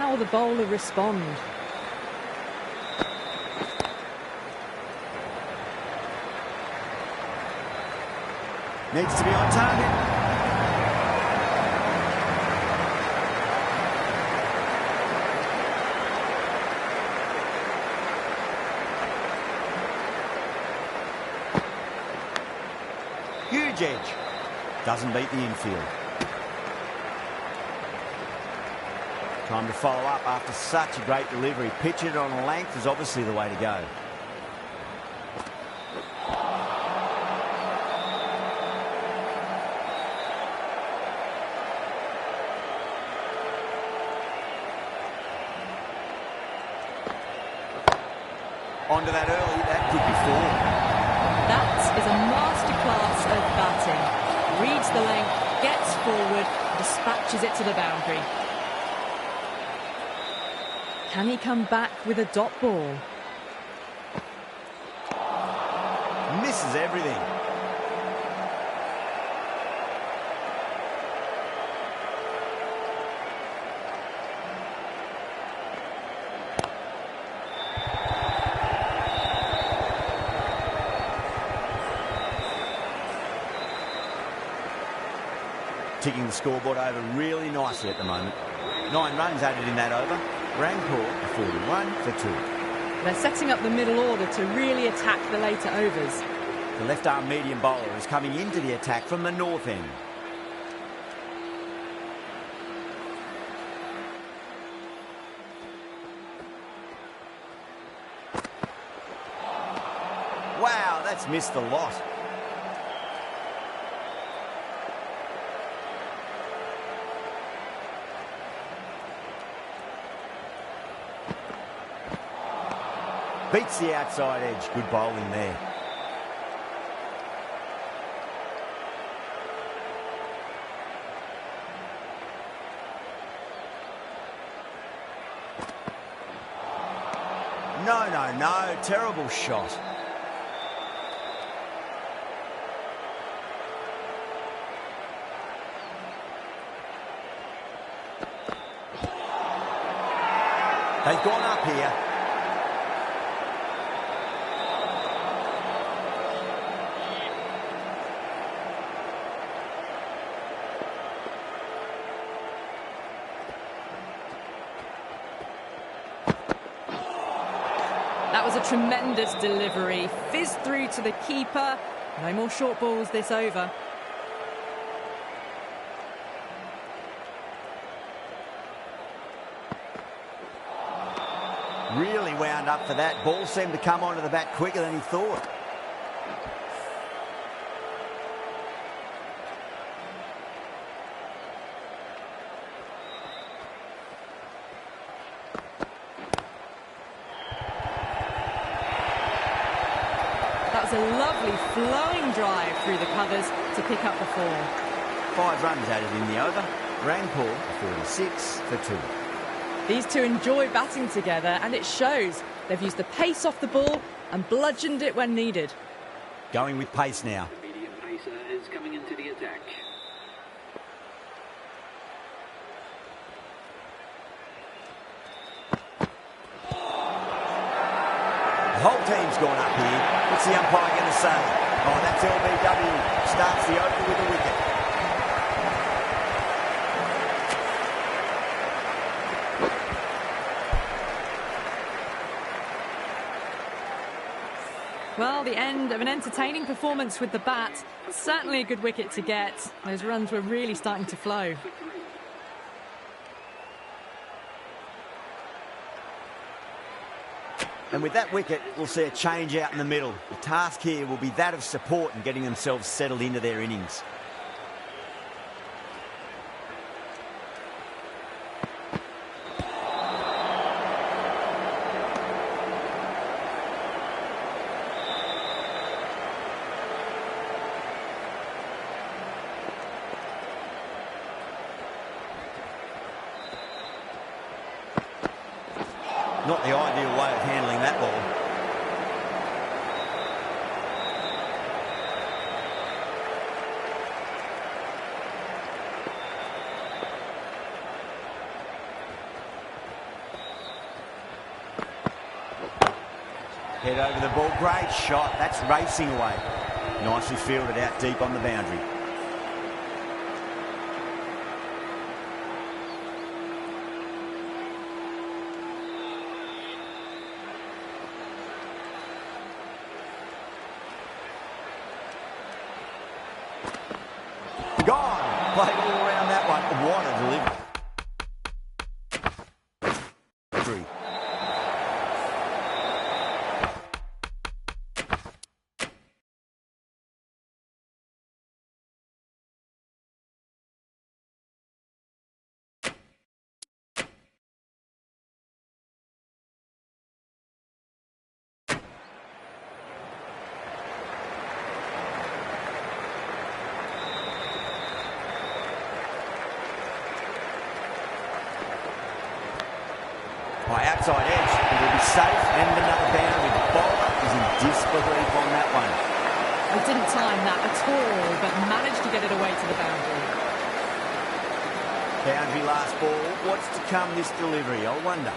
How will the bowler respond? Needs to be on target. Huge edge. Doesn't beat the infield. Time to follow up after such a great delivery. Pitch it on length is obviously the way to go. Onto that early, that could be four. That is a masterclass of batting. Reads the length, gets forward, dispatches it to the boundary. Can he come back with a dot ball? Misses everything. Ticking the scoreboard over really nicely at the moment. 9 runs added in that over. Rancourt 41 for 2. They're setting up the middle order to really attack the later overs. The left-arm medium bowler is coming into the attack from the north end. Wow, that's missed a lot. Beats the outside edge. Good bowling there. No. Terrible shot. They've gone up here. That was a tremendous delivery. Fizzed through to the keeper. No more short balls this over. Really wound up for that. Ball seemed to come onto the bat quicker than he thought. That was a lovely flowing drive through the covers to pick up the 4. 5 runs added in the over. Rancourt 46 for 2. These two enjoy batting together, and it shows. They've used the pace off the ball and bludgeoned it when needed. Going with pace now. The medium pacer is coming into the attack. The whole team's gone up here. What's the umpire going to say? Oh, that's LBW. Starts the over with a wicket. Well, the end of an entertaining performance with the bat. Certainly a good wicket to get. Those runs were really starting to flow. And with that wicket, we'll see a change out in the middle. The task here will be that of support and getting themselves settled into their innings. Not the ideal way of handling that ball. Head over the ball. Great shot. That's racing away. Nicely fielded out deep on the boundary. Gone. Played all around that one. What a delivery. By outside edge, it will be safe and another boundary. The bowler is in disbelief on that one. I didn't time that at all, but managed to get it away to the boundary. Boundary last ball. What's to come this delivery? I wonder.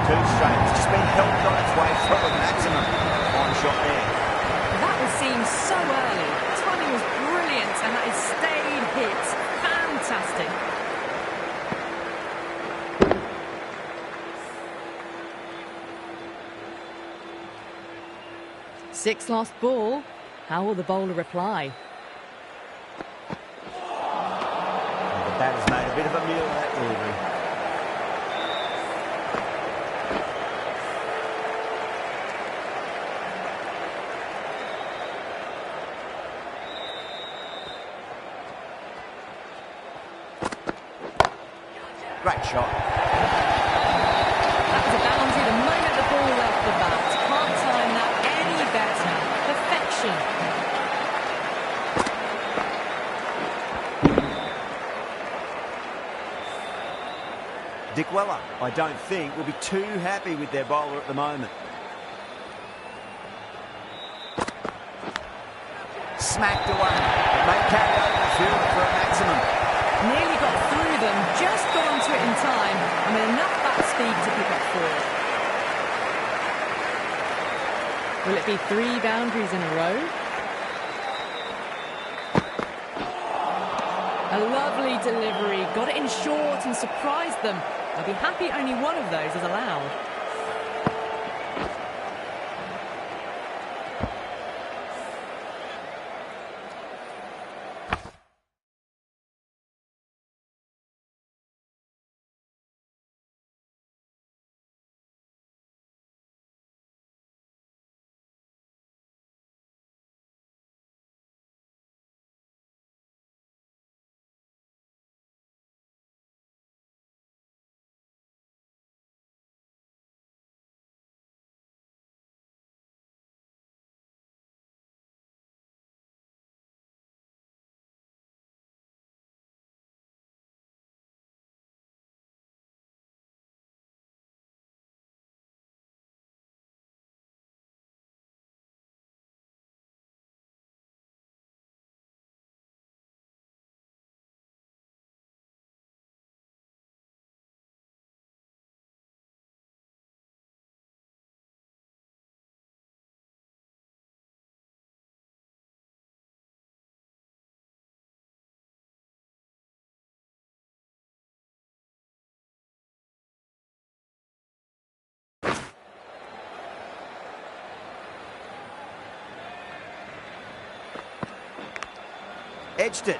Too straight. It's just been helped on its way through at maximum. Fine shot there. That was seen so early. Timing was brilliant, and that is stayed hit. Fantastic. Six last ball. How will the bowler reply? The batter's made a bit of a meal of that delivery. Great shot. That was a boundary the moment the ball left the bat. Can't time that any better. Perfection. Dick Weller, I don't think, will be too happy with their bowler at the moment. Smacked away. It may carry over the field for a maximum. Nearly got through them, just got onto it in time, and with enough bat speed to pick up 4. Will it be 3 boundaries in a row? A lovely delivery, got it in short and surprised them. I'll be happy only one of those is allowed. Edged it.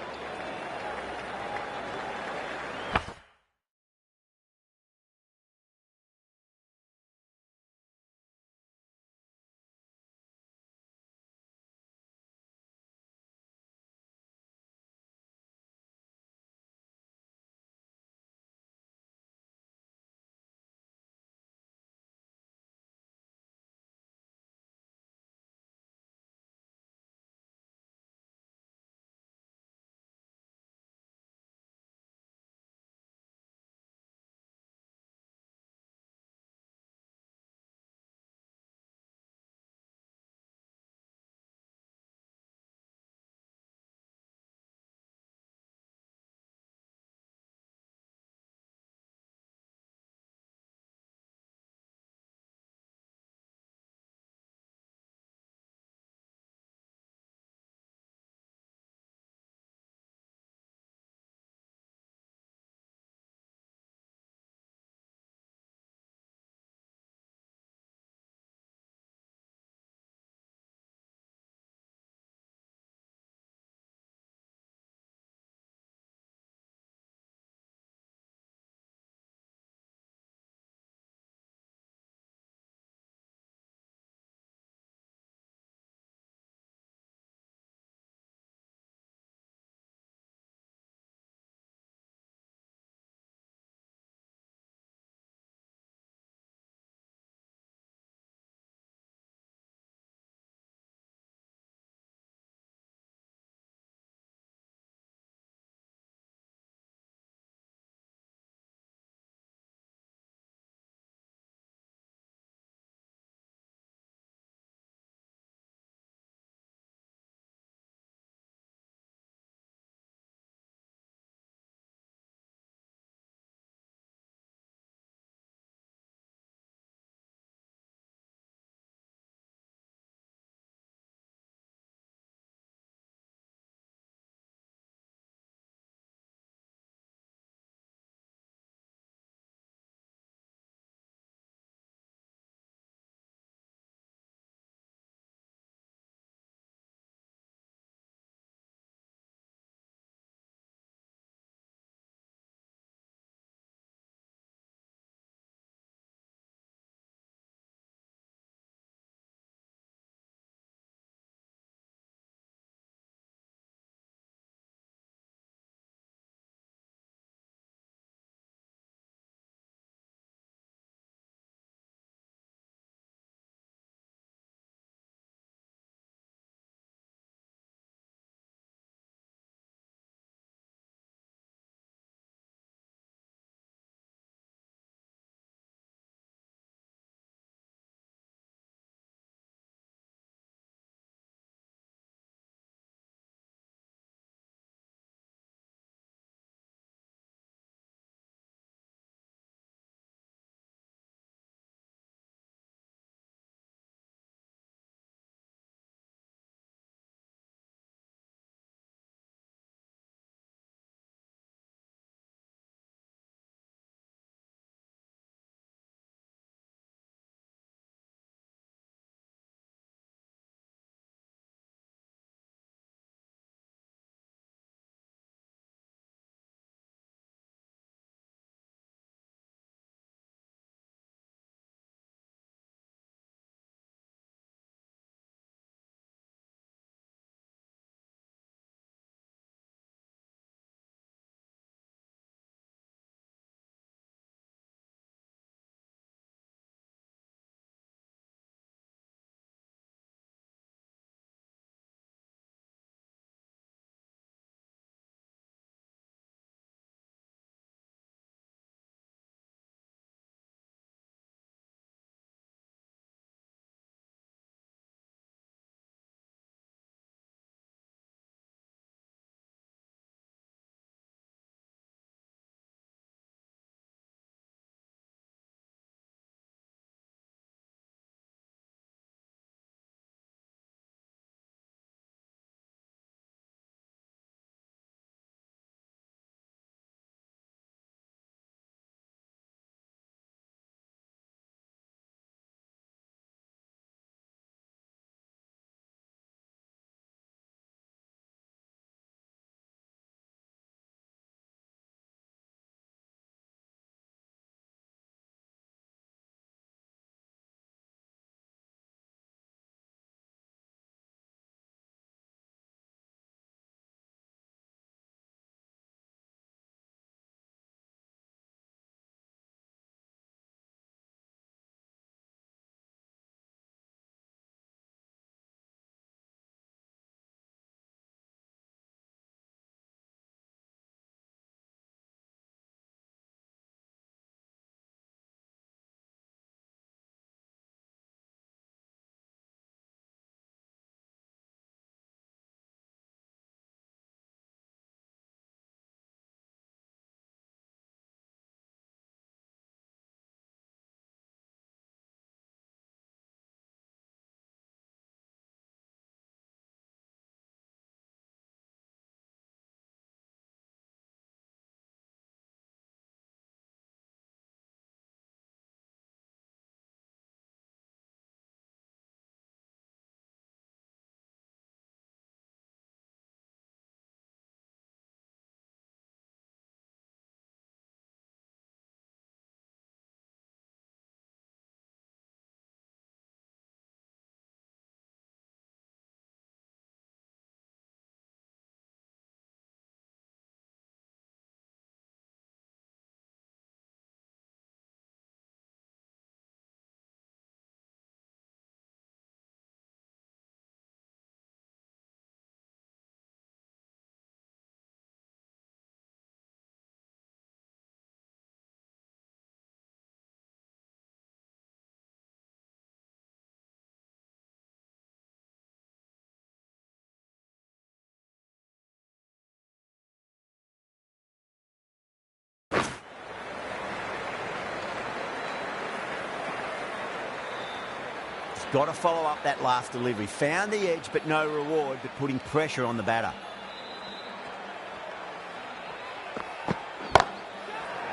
got to follow up that last delivery. Found the edge, but no reward, but putting pressure on the batter.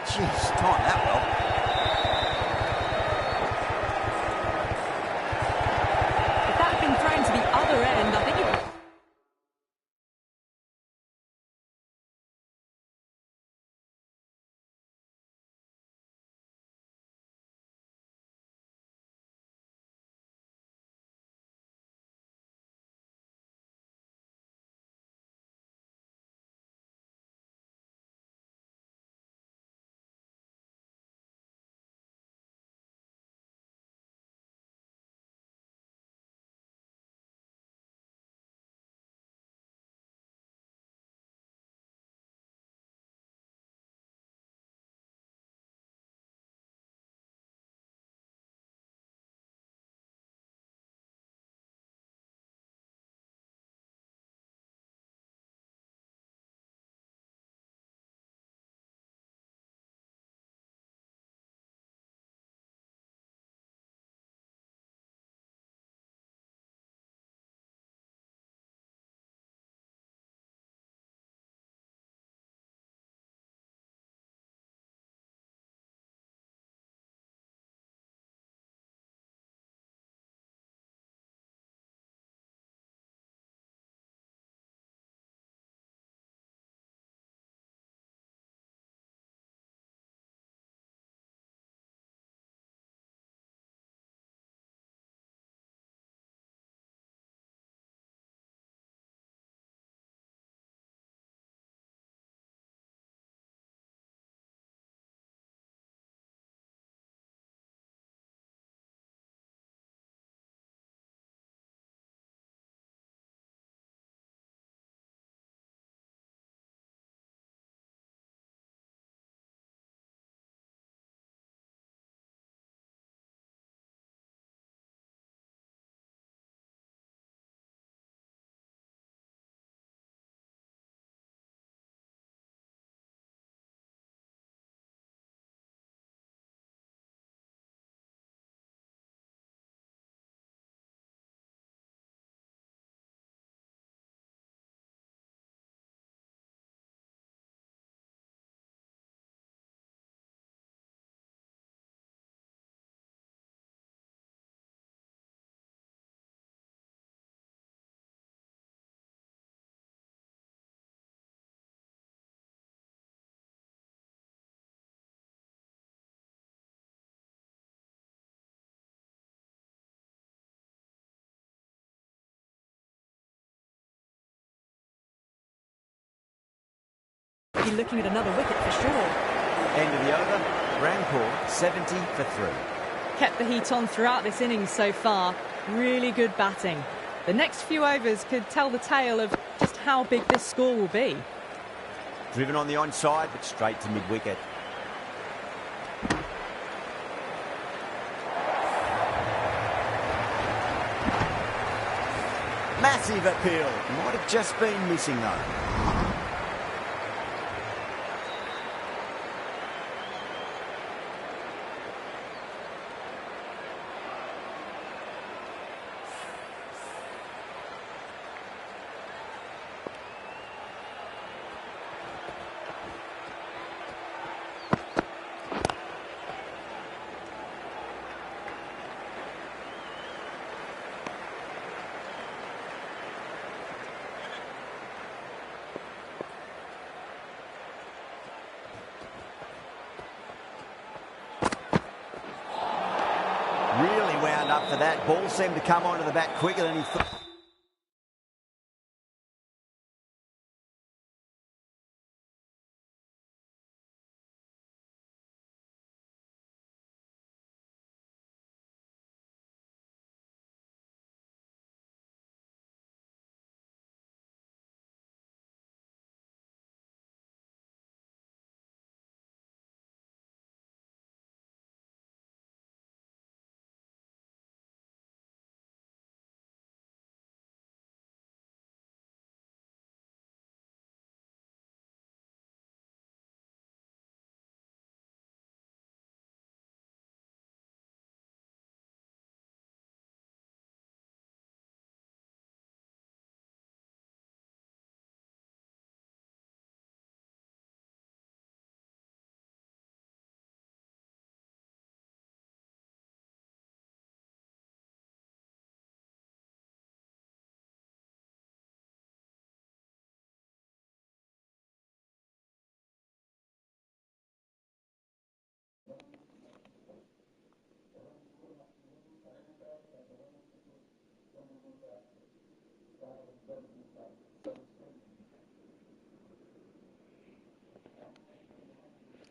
Jeez, timed that well. If that had been thrown to the other end, I think it... be looking at another wicket for sure. End of the over. Rancor 70 for 3. Kept the heat on throughout this innings so far. Really good batting. The next few overs could tell the tale of just how big this score will be. Driven on the onside, but straight to mid-wicket. Massive appeal. Might have just been missing though. Really wound up for that. Ball seemed to come onto the bat quicker than he thought.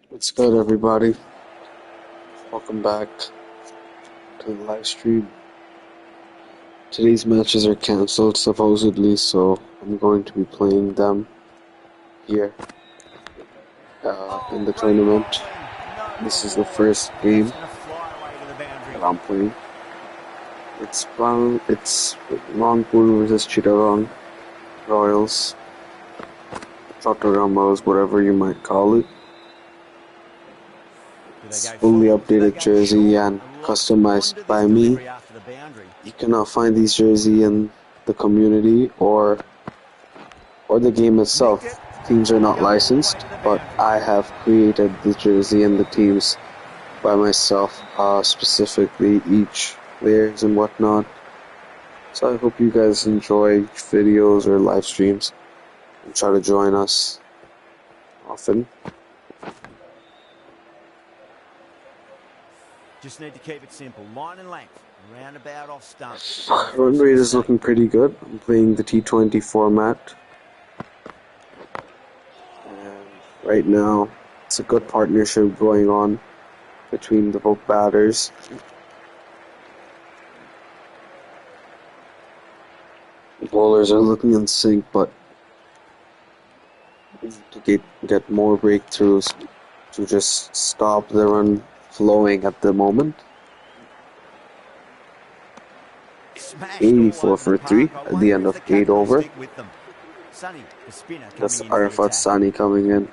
What's good, everybody? Welcome back to the live stream. Today's matches are cancelled, supposedly, so I'm going to be playing them here in the tournament. This is the first game that I'm playing. It's Rangpur versus Chittagong Royals, Chattogram Royals, whatever you might call it. It's fully updated jersey and customized by me. You cannot find these jersey in the community or the game itself. Teams are not licensed, but I have created the jersey and the teams by myself, specifically each players and whatnot. So I hope you guys enjoy videos or live streams and try to join us often. Just need to keep it simple. Line and length. Roundabout off stump. Run rate is looking pretty good. I'm playing the T20 format. And right now, it's a good partnership going on between the both batters. The bowlers are looking in sync, but we need to get more breakthroughs to just stop the run flowing at the moment. 84 for 3 at the end of 8 over. That's Arafat Sani coming in.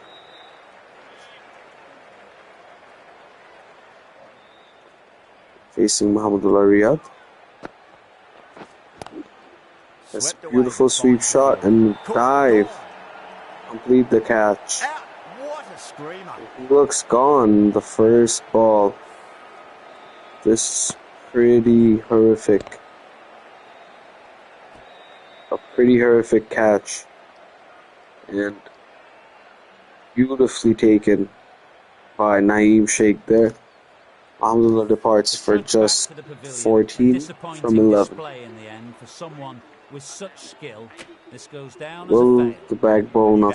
Facing Mahamadullah Riyad. That's a beautiful sweep shot and dive. Complete the catch. He looks gone the first ball. This is pretty horrific. A pretty horrific catch. And beautifully taken by Naeem Sheikh there. Alhamdulillah departs for just 14 from 11. With such skill, this goes down Will the backbone of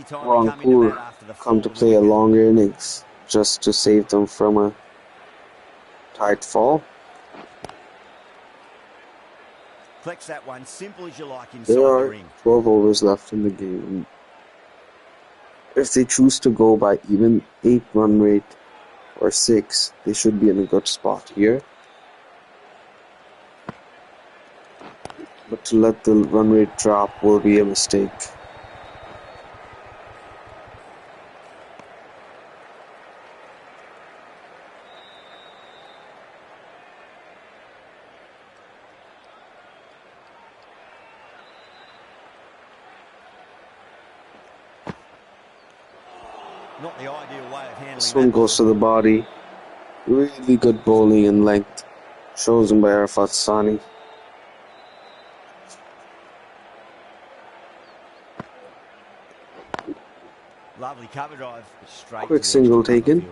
Rangpur come to play a longer innings just to save them from a tight fall? That one, simple as you like, there are 12 overs left in the game. If they choose to go by even 8 run rate or 6, they should be in a good spot here. But to let the run rate drop will be a mistake. Not the ideal way of handling this one goes to the body. Really good bowling and length, chosen by Arafat Sani. Lovely cover drive. Quick single taken,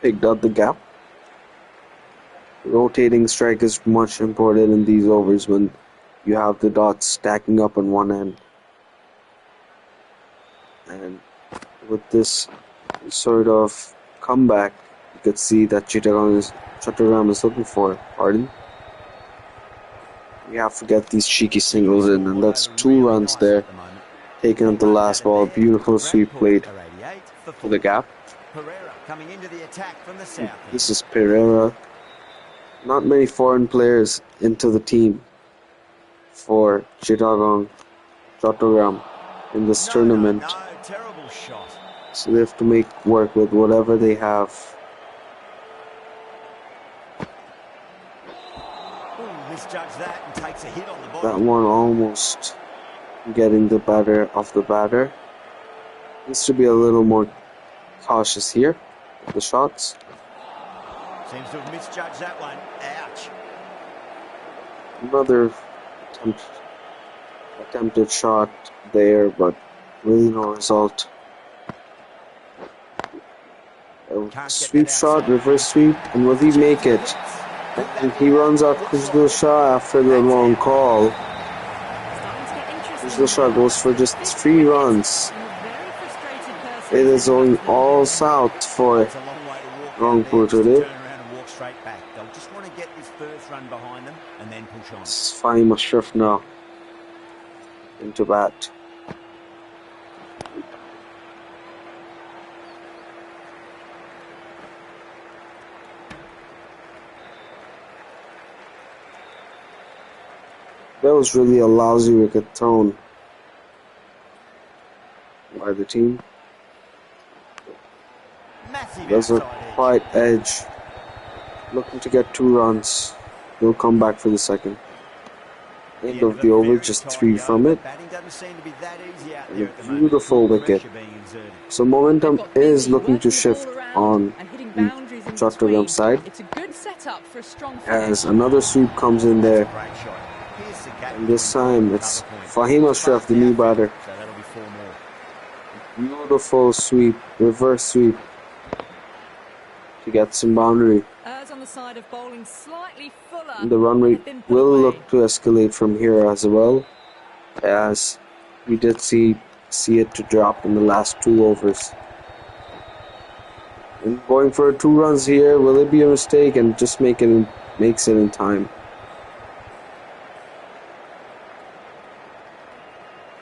picked out the gap. Rotating strike is much important in these overs when you have the dots stacking up on one end. And with this sort of comeback, you could see that Chattogram is looking for. Pardon? We have to get these cheeky singles in, and that's 2 runs there. Taking up the last ball, beautiful sweep played to the gap. This is Pereira. Not many foreign players into the team for Chattogram in this tournament. So they have to make work with whatever they have. That one almost getting the batter off the batter. Needs to be a little more cautious here with the shots. Seems to have misjudged that one. Ouch. Another attempted shot there, but really no result. A sweep shot, reverse sweep, and will he make it? And he runs out Khushbu Shah after the long call. The shot goes for just 3 runs. And a very frustrated person It is going as the all south for It's a long way to walk Wrong out there just to today. turn around and walk straight back. They'll just want to get this first run behind them and then push on. It's Fahim Ashraf now into bat. That was really a lousy wicket thrown by the team. Massive There's a outside edge. quiet edge. Looking to get 2 runs. He'll come back for the second. End of the over, just 3 from it. Batting doesn't seem to be that easy out And there a at the moment. beautiful Good wicket. pressure being exerted. So momentum They've got is busy, looking to working the shift ball around on and hitting the boundaries in Chattogram between. side It's a good setup for a strong as finish. another sweep comes in there. Great shot. Here's the gap And this between time ball and it's cover point. Fahim Ashraf, the new batter. So that'll be 4 more. Beautiful sweep, reverse sweep to get some boundary. Errs on the side of bowling slightly fuller. And the run rate than put will away. look to escalate from here as well, as we did see it to drop in the last 2 overs. And going for 2 runs here, will it be a mistake and just makes it in time?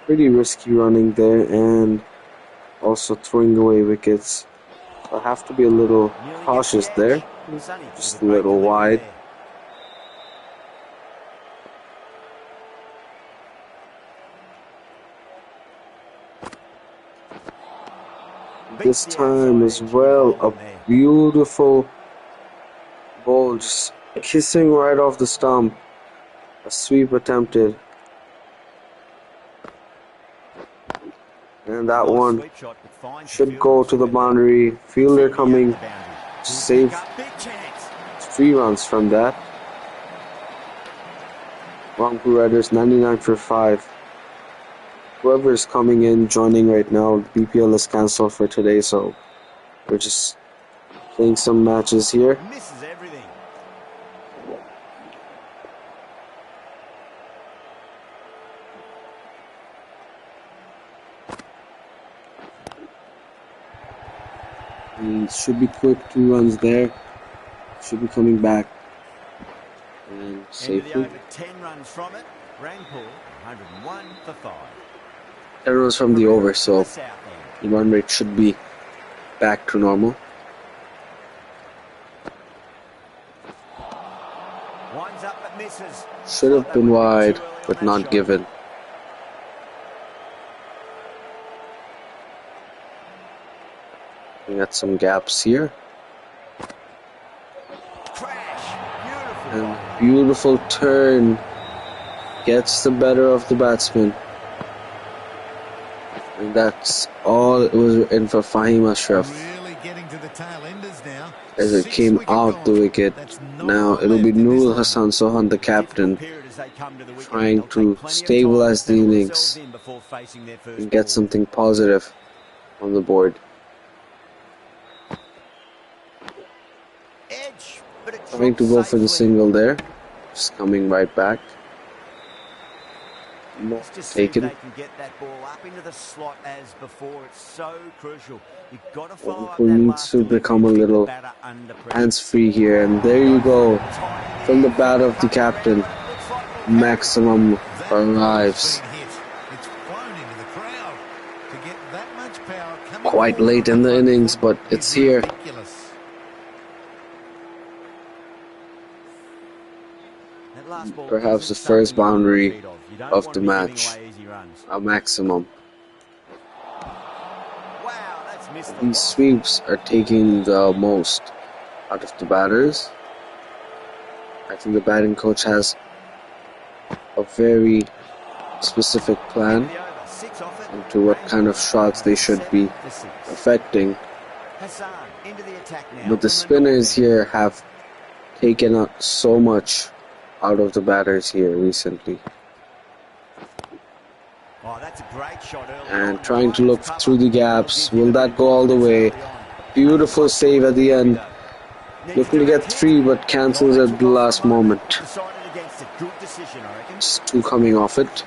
Pretty risky running there and also throwing away wickets. I have to be a little Nearly cautious gets the there. edge. Sonny with Just a great little delivery wide. there. This Beats the time outside as edge. well, Well a done there. beautiful ball just kissing right off the stump. A sweep attempted. And that Nice one sweep shot, but fine to should field go it to the square. boundary. Fielder coming Out the boundary. to save Pick up, big chance. 3 runs from that. Rangpur Riders 99 for 5. Whoever is coming in, joining right now, BPL is cancelled for today, so we're just playing some matches here. Misses everything. He should be quick, 2 runs there. Should be coming back. And End of the safely. over, 10 runs from it. Rangpur 101 for 5. 10 runs from the over, so The south end. the run rate should be back to normal. Winds up but misses. Should have been wide, but not given. We got some gaps here. Crash. Beautiful. And ball. beautiful turn. Gets the better of the batsman. And that's all it was in for Fahim Ashraf. Really getting to the tail enders now. As it came out the wicket. Now it'll be Nurul Hassan Sohan, the captain, Period as they come to the wicket. trying They'll to take plenty of time stabilize the settle innings themselves in before facing their first and get ball. something positive on the board. Edge, but it Trying to drops go for the safely. single there. Just coming right back. Not Let's just see if taken. they can get that ball up into the slot as before. It's so crucial. You've got to follow up Who that needs last to delivery become a to keep the little batter under pressure. hands-free here, and there you go. Tight in From the there. bat of the captain, Looks like we'll maximum That ball's arrives. been hit. It's flown into the crowd. To get that much power coming Quite forward late on in the front innings, foot but it's is here. ridiculous. That last ball Perhaps isn't the first something you want to boundary beat of. You don't of want the to be giving match. away easy runs. A maximum. Wow, that's missed the These lot. sweeps are taking the most out of the batters. I think the batting coach has a very specific plan The over, 6 off it. into what kind of shots they should be 7 to 6. affecting. Hassan into the attack now. But the from spinners north end. here have taken out so much out of the batters here recently. Oh, that's a great shot early And on. trying to Right look as cover. through the gaps. Will Will give you that go all the way? Beautiful save at the end. Looking to get 3, but cancels at the last moment. Decided against it. Good decision, I reckon. Just 2 coming off it.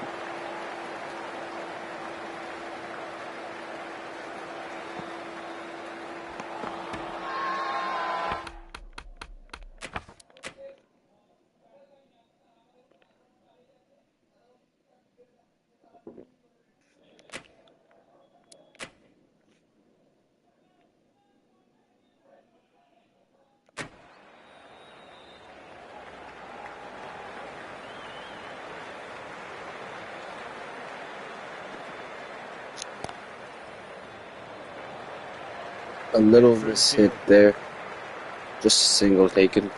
A little miss hit there. Just a single taken.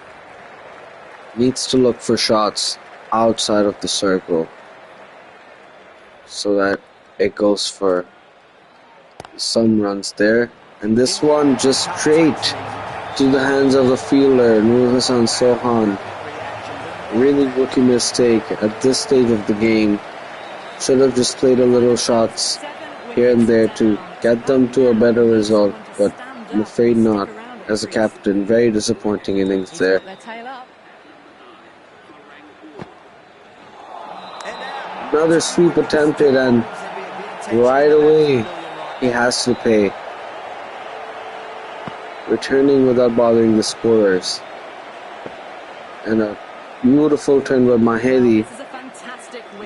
Needs to look for shots outside of the circle so that it goes for some runs there. And this one just straight to the hands of the fielder, Nur Hassan Sohan. Really rookie mistake at this stage of the game. Should have just played a little shots here and there to get them to a better result, but I'm afraid not. As a captain, very disappointing innings there. Another sweep attempted, and right away he has to pay. Returning without bothering the scorers. And a beautiful turn by Mahedi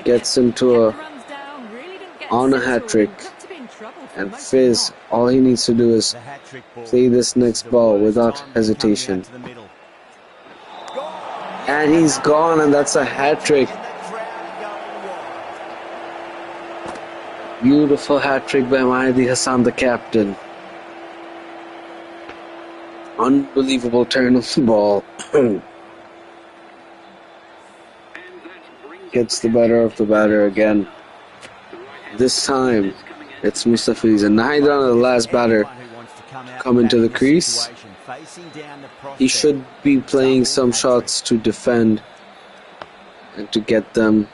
gets him to on a hat-trick. And Fizz, all he needs to do is play this next ball without hesitation. And he's gone, and that's a hat-trick. Beautiful hat-trick by Mahedi Hassan, the captain. Unbelievable turn of the ball. Gets the better of the batter again. This time, it's Mustafiz, and neither of the last batter come into the crease. He should be playing some shots to defend and to get them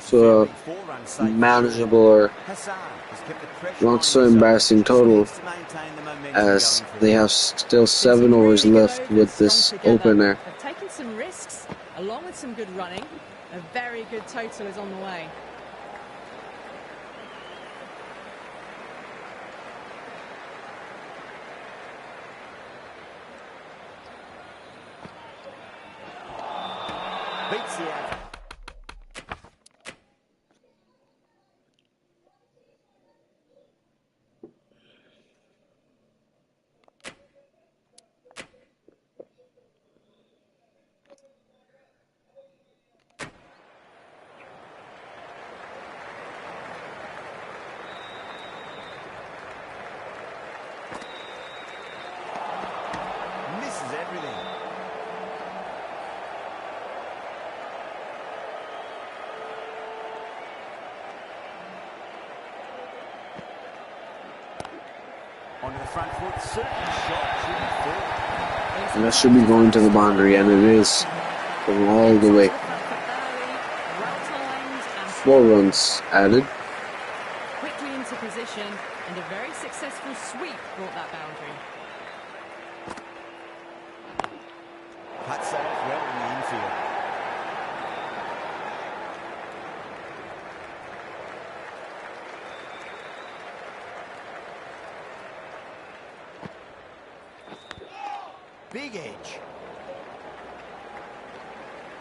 to a manageable or not so embarrassing total, as they have still 7 overs left with this opener. They've taken some risks along with some good running. A very good total is on the way. Beats the out. Misses everything. Onto the front foot, certain shot should be full. And that should be going to the boundary, and it is going all the way. 4 runs added. Quickly into position, and a very successful sweep brought that boundary. Cuts that well in the infield. Big edge.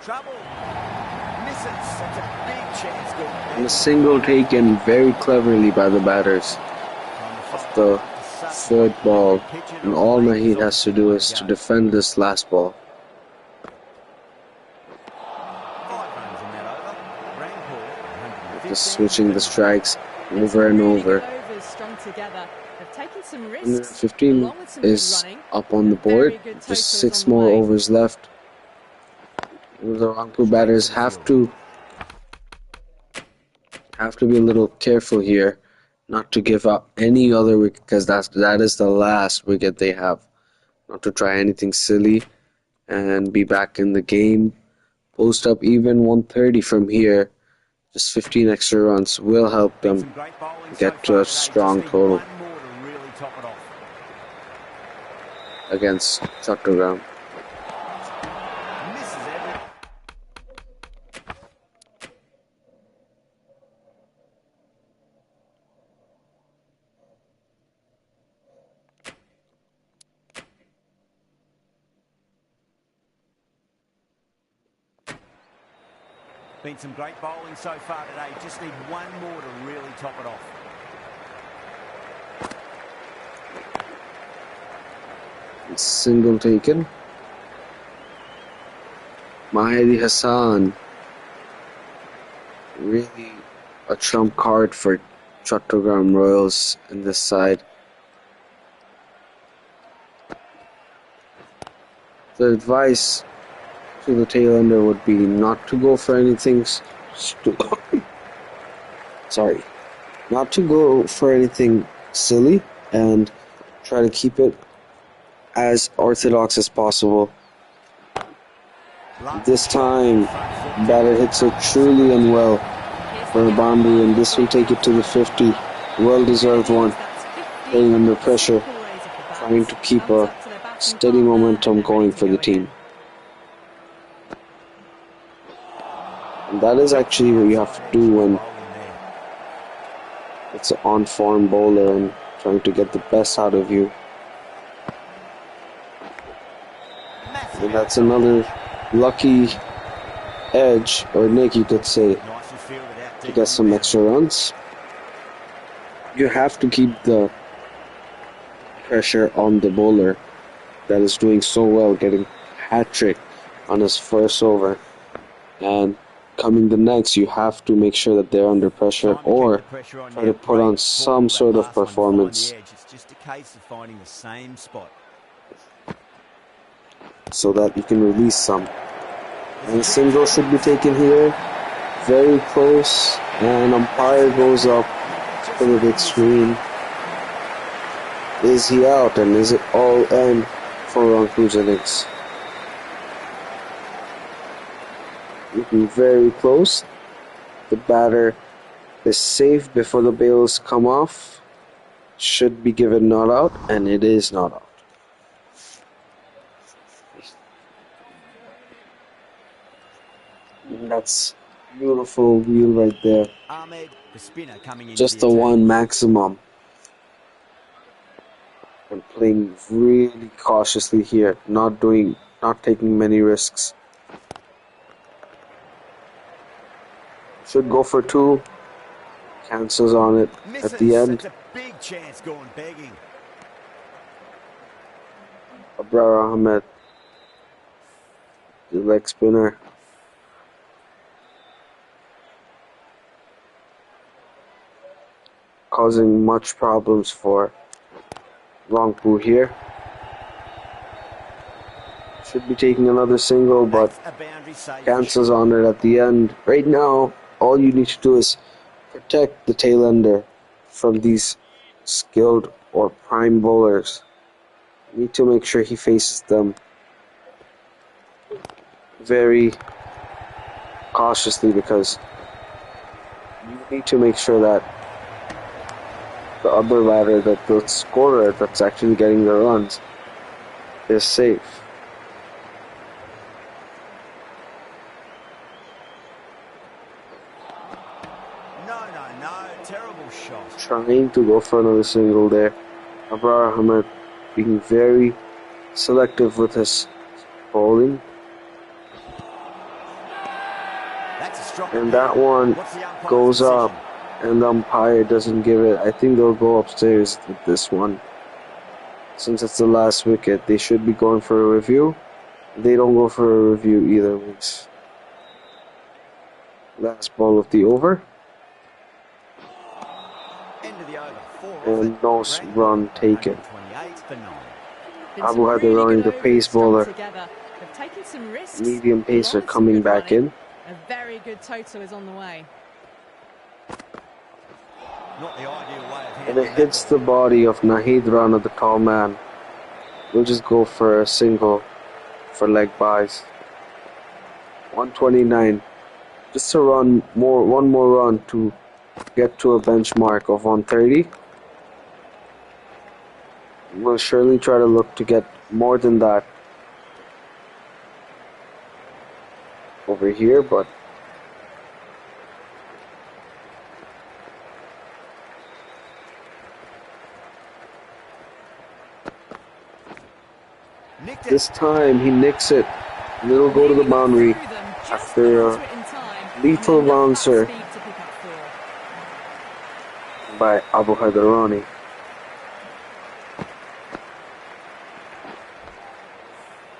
Trouble. Misses. That's a big chance. Good. And a single taken very cleverly by the batters of the 4th ball. And all Naheed has to do is to defend this last ball. 5 runs in that over. Rainpool, Just switching the strikes over and over. Overs strung together. They've taken some risks. 115 along with some good is running. up on the board. Just 6 more overs left. The Rangpur batters have to be a little careful here, not to give up any other wicket, because that is the last wicket they have. Not to try anything silly and be back in the game. Post up even 130 from here. Just 15 extra runs will help them get to a strong total one more to really top it off. against Chattogram. Misses everything. Been some great bowling so far today. Just need one more to really top it off. Single taken. Mahdi Hassan. Really a trump card for Chattogram Royals in this side. The advice to the tail ender would be not to go for anything not to go for anything silly and try to keep it as orthodox as possible. This time, batter hits it truly unwell for a boundary, and this will take it to the 50. Well-deserved one, playing under pressure, trying to keep a steady momentum going for the team. And that is actually what you have to do when it's an on-form bowler and trying to get the best out of you. And that's another lucky edge, or nick you could say, to get some extra runs. You have to keep the pressure on the bowler that is doing so well, getting hat-trick on his first over. And coming the next, you have to make sure that they're under pressure or try to put on some sort of performance. It's just a case of finding the same spot. So that you can release some. And a single should be taken here. Very close. And umpire goes up to the big screen. Is he out? And is it all end for Ranku's innings? Looking very close. The batter is safe before the bails come off. Should be given not out, and it is not out. And that's beautiful wheel right there. Ahmed, the spinner, coming in. Just the one maximum. And playing really cautiously here, not taking many risks. Should go for two. Cancels on it at the end. That's a big chance going begging. Abrar Ahmed, the leg spinner. Causing much problems for Rangpur here. Should be taking another single, but cancels on it at the end. Right now, all you need to do is protect the tail ender from these skilled or prime bowlers. You need to make sure he faces them very cautiously, because you need to make sure that the other batter, that the scorer that's actually getting the runs, is safe. No, terrible shot. Trying to go for another single there. Abrar Ahmed being very selective with his bowling. That's a strong And that one goes up, and the umpire doesn't give it. I think they'll go upstairs with this one. Since it's the last wicket, they should be going for a review. They don't go for a review either ways. Last ball of the over. End of the over. And no run taken. 28 for 9. Abu Hadi running the pace bowler. They've taken some risks. Medium pacer coming back in. A very good total is on the way. Not the ideal way of And it hits the body of Nahid Rana, the tall man. We'll just go for a single for leg buys. 129. Just a run more, one more run to get to a benchmark of 130. We'll surely try to look to get more than that over here, but this time he nicks it. It'll go to the boundary after Lethal And enough bouncer bat speed to pick up 4. by Abu Haidarani.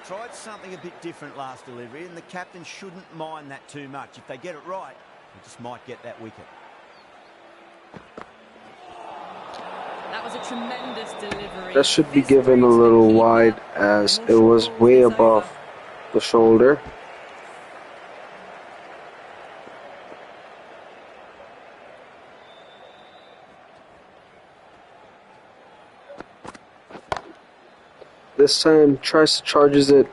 Tried something a bit different last delivery, and the captain shouldn't mind that too much. If they get it right, they just might get that wicket. That was a tremendous delivery. That should be This given a proves the little keeper, wide as and it all was short way balls is above over. the shoulder. This time charges it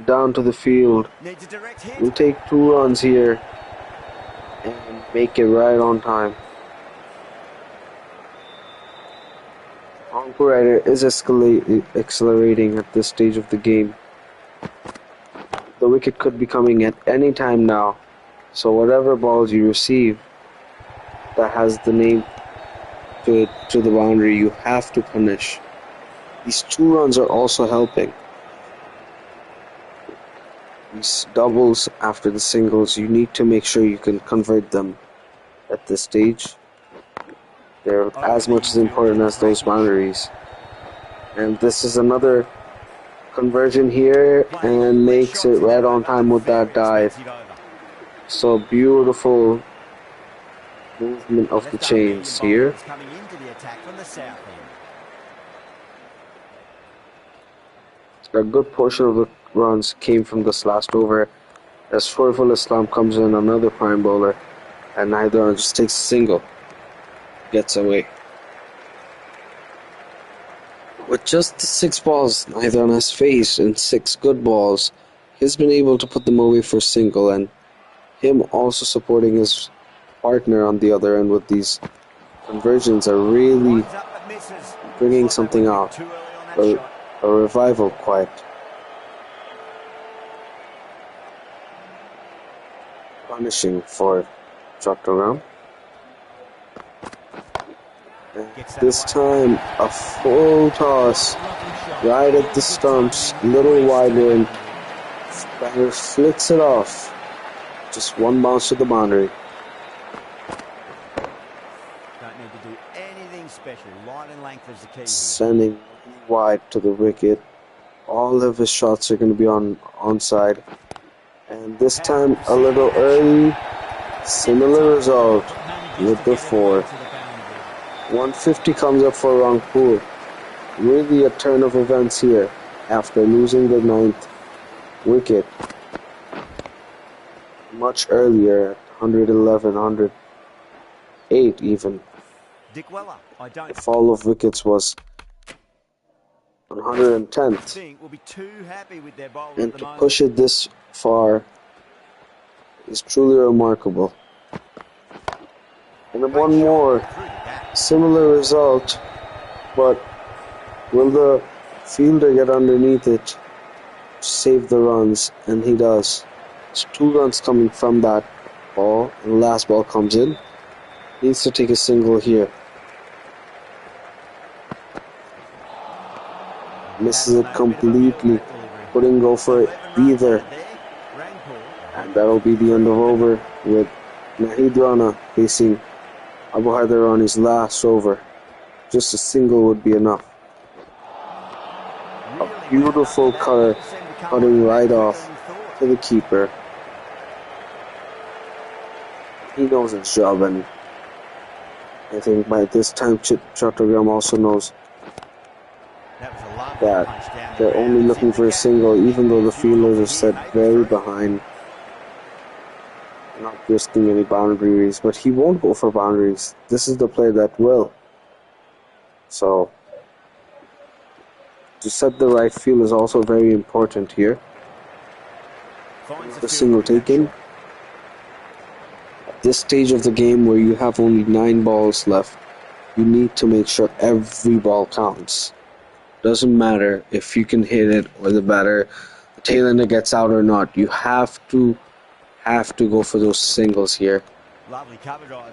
down to the field. Needs a direct hit. We'll take 2 runs here and make it right on time. Rangpur Rider is accelerating at this stage of the game. The wicket could be coming at any time now, so whatever balls you receive that has the name to the boundary, you have to punish. These 2 runs are also helping. These doubles after the singles, you need to make sure you can convert them at this stage. They're as much as important as those boundaries. And this is another conversion here and makes it right on time with that dive. So beautiful movement of the chains here. Coming into the attack from the south end. A good portion of the runs came from this last over as Shoriful Islam comes in, another prime bowler, and Naidran just takes a single, gets away. With just the 6 balls Naidran has faced and 6 good balls, he's been able to put them away for a single, and him also supporting his partner on the other end with these conversions are really bringing something out. A revival quite. Punishing for Chattogram. This time a full toss right at the stumps, a little wider, and batter flicks it off. Just 1 bounce to the boundary. Don't need to do anything special. Line and length is the key. Sending wide to the wicket. All of his shots are going to be onside. And this time a little early. Similar result with the 4. 150 comes up for Rangpur. Really a turn of events here after losing the 9th wicket much earlier at 111, 108 even. Dick Weller, I don't The fall of wickets was 110th. think we'll be too happy with their bowler And at the to moment. push it this far is truly remarkable. And one more similar result, but will the fielder get underneath it to save the runs? And he does. There's 2 runs coming from that ball, and the last ball comes in. Needs to take a single here. Misses it completely. Couldn't go for it either. And that'll be the end of over with Nahid Rana facing Abu Haider on his last over. Just a single would be enough. A beautiful cutter cutting right off to the keeper. He knows his job, and I think by this time Chattogram also knows that they're only looking for a single, even though the fielders are set very behind, not risking any boundaries. But he won't go for boundaries. This is the player that will. So to set the right field is also very important here. The single taken. At this stage of the game where you have only 9 balls left, you need to make sure every ball counts. Doesn't matter if you can hit it or the tail ender gets out or not. You have to go for those singles here.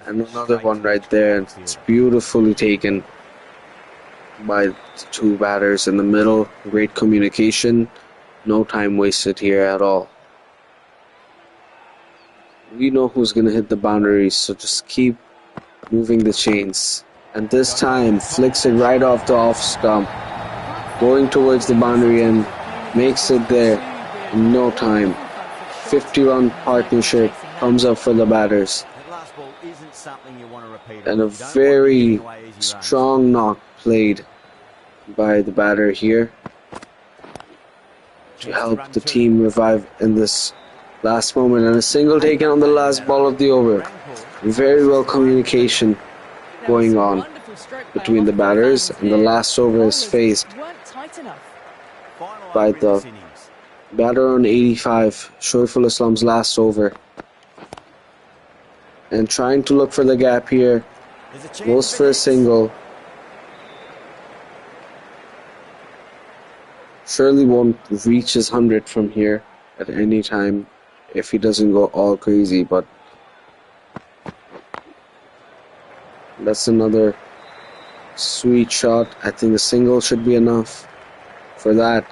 And another one right there. It's beautifully taken by the 2 batters in the middle. Great communication. No time wasted here at all. We know who's going to hit the boundaries, so just keep moving the chains. And this time, flicks it right off the off stump, going towards the boundary and makes it there in no time. 50-run partnership comes up for the batters. And a very strong knock played by the batter here to help the team revive in this last moment. And a single taken on the last ball of the over. Very well communication going on between the batters, and the last over is faced by the batter on 85, Shoiful Islam's last over. And trying to look for the gap here, goes for a single. Surely won't reach his 100 from here at any time if he doesn't go all crazy, but that's another sweet shot. I think a single should be enough for that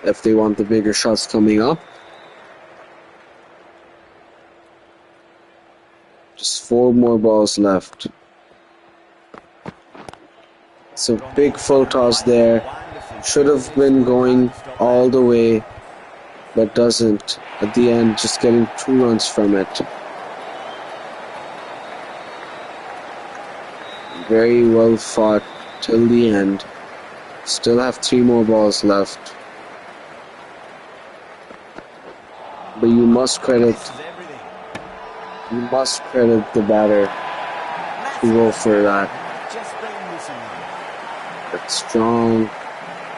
if they want the bigger shots coming up. Just 4 more balls left. It's a big full toss there. Should have been going all the way, but doesn't. At the end, just getting 2 runs from it. Very well fought till the end. Still have 3 more balls left. But you must credit the batter to go for that. That strong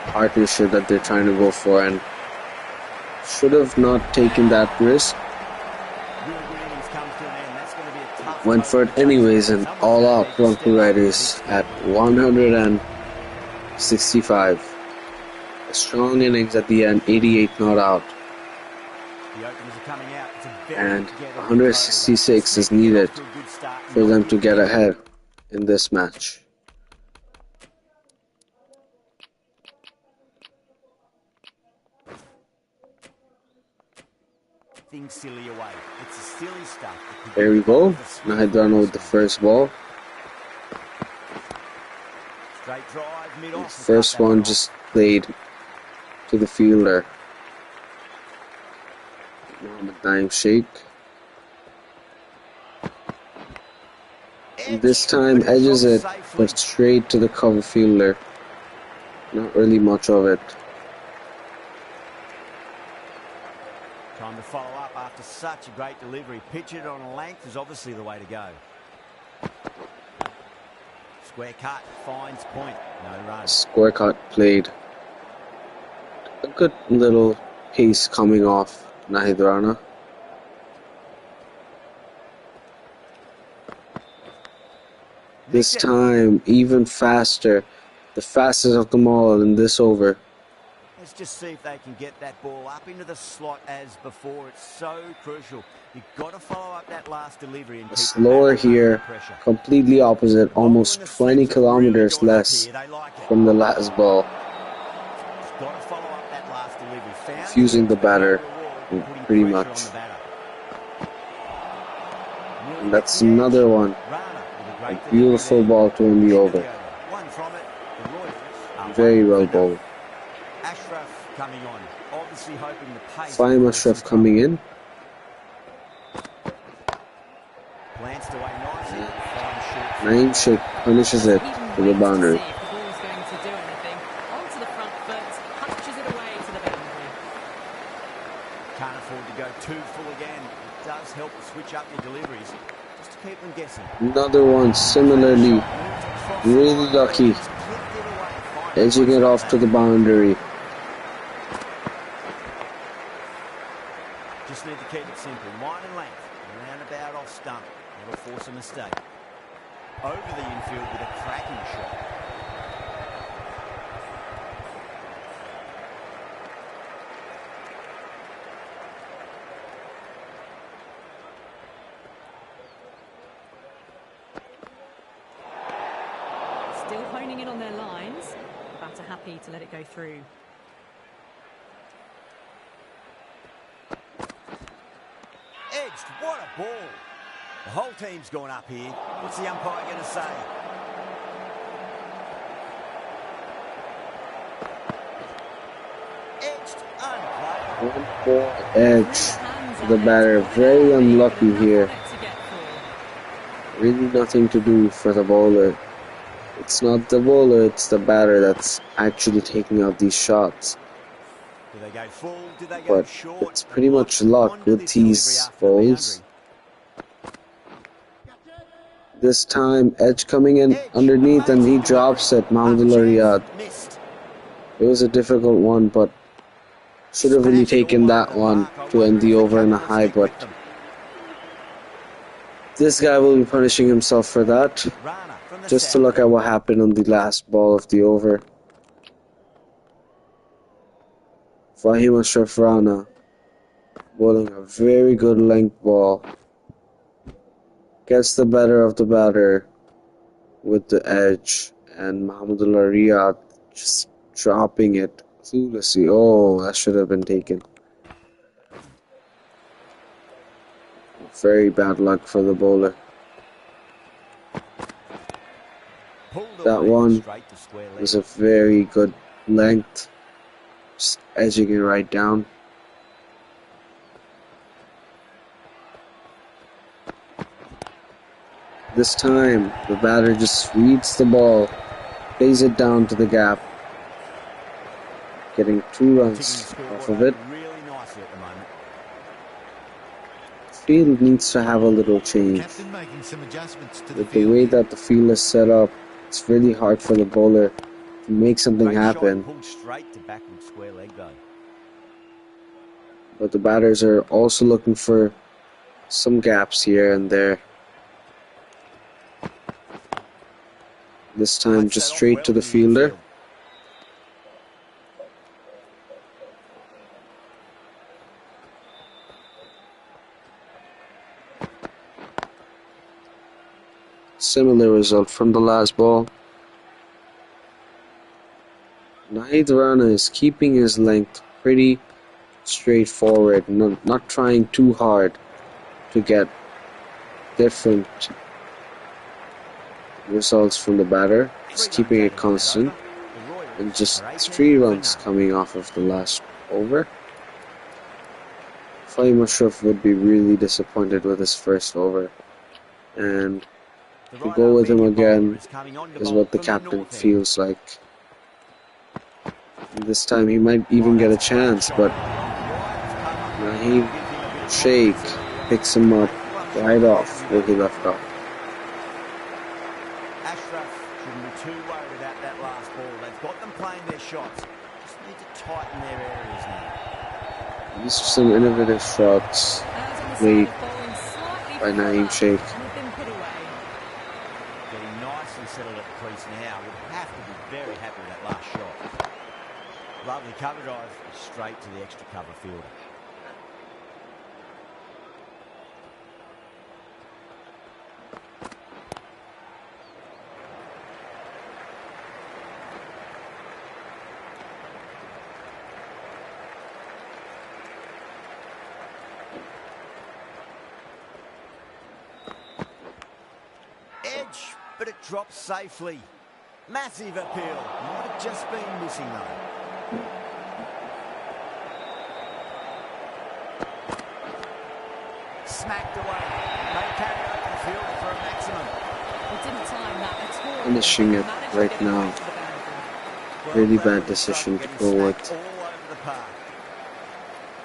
partnership that they're trying to go for, and should have not taken that risk. Went for it anyways, and all out Bronco Riders at 165. A strong innings at the end, 88 not out. And 166 is needed for them to get ahead in this match. There we go. Nahidrana with the first ball. First one just played to the fielder. Mohammad Naeem Sheikh. This time edges it, but straight to the cover fielder. Not really much of it. Time to follow up after such a great delivery. Pitch it on a length is obviously the way to go. Square cut, finds point, no run. Square cut played. A good little pace coming off Nahidrana. This time even faster. The fastest of them all in this over. Let's just see if they can get that ball up into the slot as before. It's so crucial. You've got to follow up that last delivery. And slower here, completely opposite, almost 20 kilometers less from the last ball. Confusing the batter pretty much. And that's another one. A beautiful ball to win the over. Very well bowled. Coming on, obviously hoping the pace. Fahim Ashraf coming in. Glanced away nicely. Naeem Sheikh punishes it to the boundary. Can't afford to go too full again. It does help to switch up your deliveries just to keep them guessing. Another one similarly. Really lucky. Edging it off to the boundary. Just need to keep it simple. Wide and length. Round about off stump. Never force a mistake. Over the infield with a cracking shot. Still honing in on their lines. The batter happy to let it go through. bounced. What a ball. The whole team's gone up here. What's the umpire going to say? Edged, unplayed. One more edge to the batter. Very unlucky here. Really nothing to do for the bowler. It's not the bowler, it's the batter that's actually taking out these shots. Do they go full? Do they go But short? it's pretty much luck with these bowls. This time, edge coming in underneath and he drops it, Mahmudullah Riyad. It was a difficult one, but should have really taken that one to end the over in a high, but this guy will be punishing himself for that. Just to look at what happened on the last ball of the over. Fahim Ashraf Rana bowling a very good length ball. Gets the better of the batter with the edge, and Mahmudullah Riyad just dropping it cluelessly. Oh, that should have been taken. Very bad luck for the bowler. That one was a very good length, just edging it right down. This time, the batter just reads the ball, plays it down to the gap, getting 2 runs off of it. Field needs to have a little change. With the way that the field is set up, it's really hard for the bowler to make something happen. But the batters are also looking for some gaps here and there. This time just straight to the fielder. Similar result from the last ball. Naheed Rana is keeping his length pretty straightforward, not trying too hard to get different results from the batter. Just keeping it constant, and just 3 runs coming off of the last over. Fahim Ashraf would be really disappointed with his first over, and to go with him again is what the captain feels like. And this time he might even get a chance, but Naheed Sheikh picks him up right off where he left off. Ashraf shouldn't be too worried about that last ball. They've got them playing their shots. Just need to tighten their areas now. These are some innovative shots played by Naeem Sheikh. Getting nice and settled at the crease now. Would have to be very happy with that last shot. Lovely cover drive straight to the extra cover fielder. Edge, but it drops safely. Massive appeal. Might have just been missing though. Smacked away. They carry over the field for a maximum. Didn't time that at all. Finishing it right now. Really bad decision to go with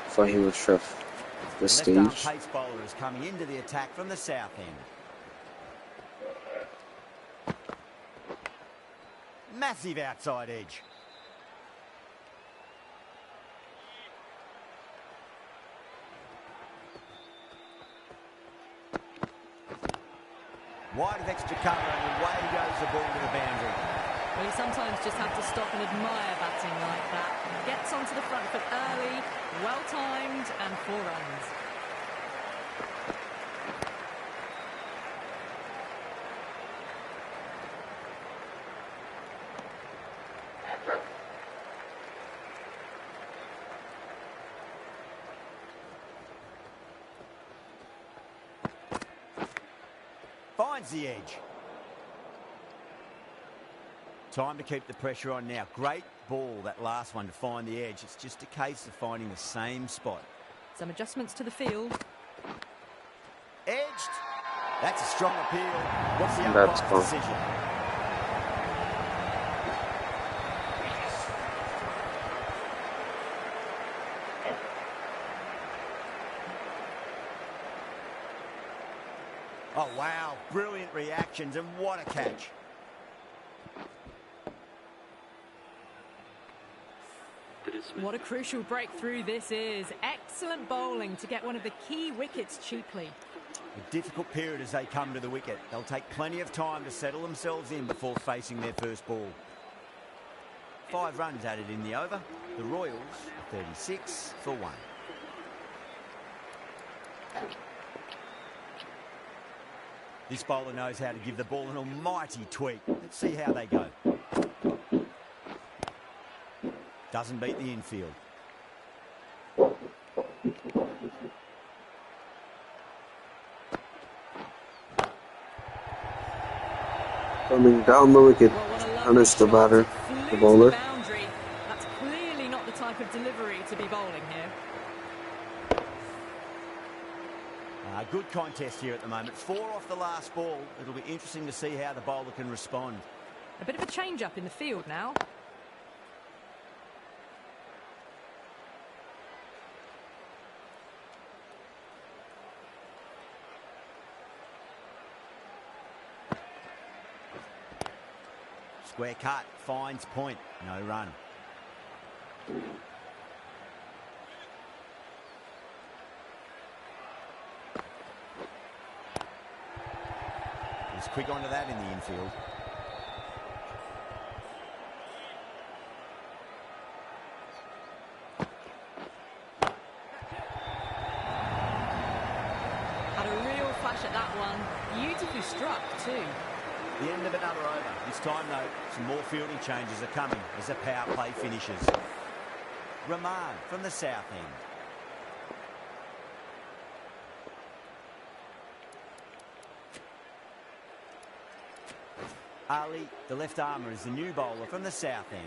Fahim Ashraf at this stage. Left arm pace bowler is coming into the attack from the south end. Massive outside edge. Wide of extra cover and away goes the ball to the boundary. Well, you sometimes just have to stop and admire batting like that. Gets onto the front foot early, well timed, and 4 runs. Finds the edge. Time to keep the pressure on now. Great ball, that last one, to find the edge. It's just a case of finding the same spot. Some adjustments to the field. Edged. That's a strong appeal. What's the That's umpire's fun. decision? Oh, wow. Brilliant reactions, and what a catch. What a crucial breakthrough this is. Excellent bowling to get one of the key wickets cheaply. A difficult period as they come to the wicket. They'll take plenty of time to settle themselves in before facing their first ball. 5 runs added in the over. The Royals, 36 for 1. This bowler knows how to give the ball an almighty tweak. Let's see how they go. Doesn't beat the infield. Coming down the wicket, Well, what a lovely punish the shot. batter, It flew the to bowler. boundary. That's clearly not the type of delivery to be bowling here. Good contest here at the moment. 4 off the last ball. It'll be interesting to see how the bowler can respond. A bit of a change-up in the field now. Square cut, finds point, no run. He's quick onto that in the infield. Had a real flash at that one. Beautifully struck too. The end of another over. This time, though, some more fielding changes are coming as the power play finishes. Rahman from the south end. Ali, the left armour, is the new bowler from the south end.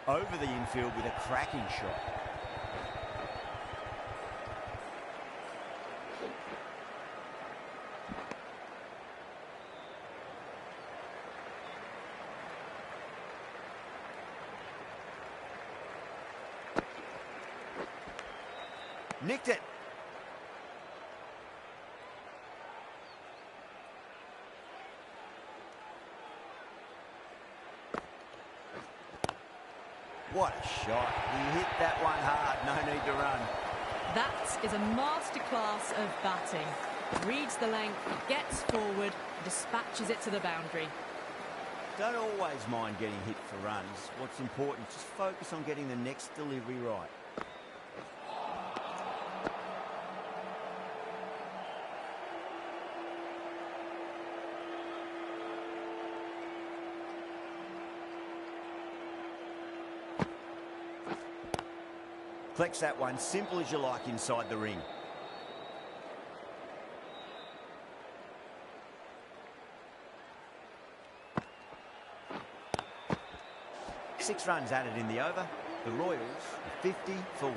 Over the infield with a cracking shot. Nicked it. What a shot. He hit that one hard. No need to run. That is a masterclass of batting. Reads the length, gets forward, dispatches it to the boundary. Don't always mind getting hit for runs. What's important, just focus on getting the next delivery right. Collects that one, simple as you like, inside the ring. Six runs added in the over. The Royals are 50 for 1.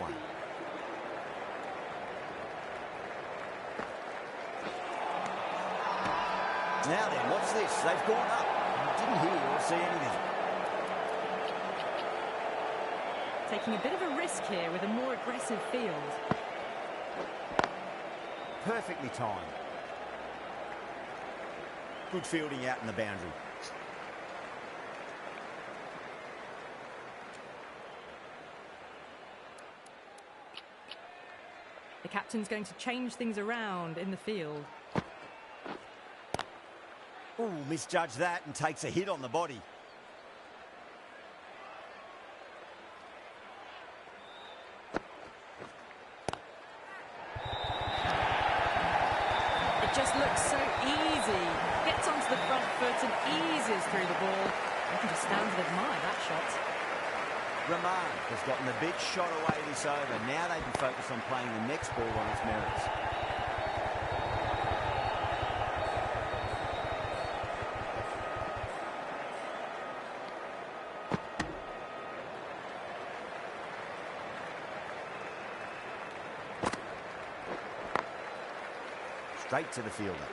Now then, what's this? They've gone up. Didn't hear or see anything. Taking a bit of a risk here with a more aggressive field. Perfectly timed. Good fielding out in the boundary. The captain's going to change things around in the field. Oh, misjudged that and takes a hit on the body. It just looks so easy. Gets onto the front foot and eases through the ball. You can just stand and admire that shot. Rahman has gotten the big shot away this over. Now they can focus on playing the next ball on its merits. Straight to the fielder.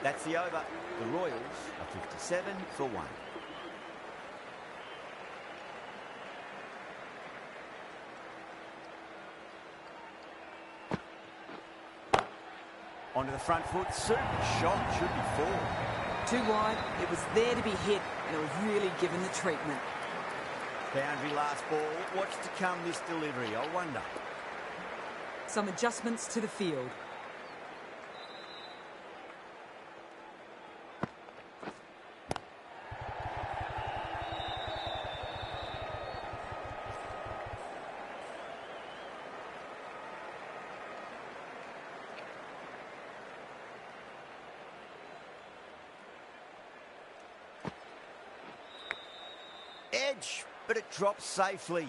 That's the over. The Royals are 57 for 1. Onto the front foot. Super shot. Should be 4. Too wide. It was there to be hit, and it was really given the treatment. Boundary last ball. What's to come this delivery, I wonder. Some adjustments to the field. Edge, but it drops safely.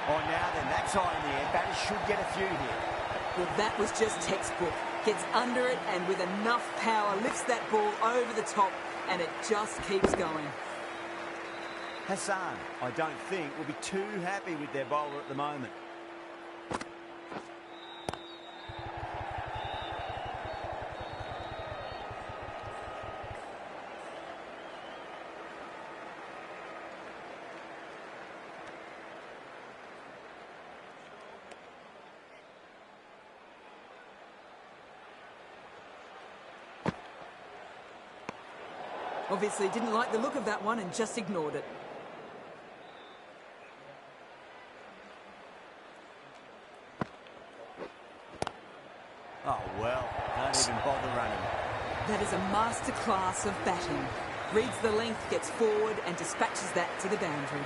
Oh, now then, that's high in the air. Batters should get a few here. Well, that was just textbook. Gets under it and with enough power lifts that ball over the top, and it just keeps going. Hassan, I don't think, will be too happy with their bowler at the moment. Obviously didn't like the look of that one and just ignored it. Oh, well, don't even bother running. That is a masterclass of batting. Reads the length, gets forward and dispatches that to the boundary.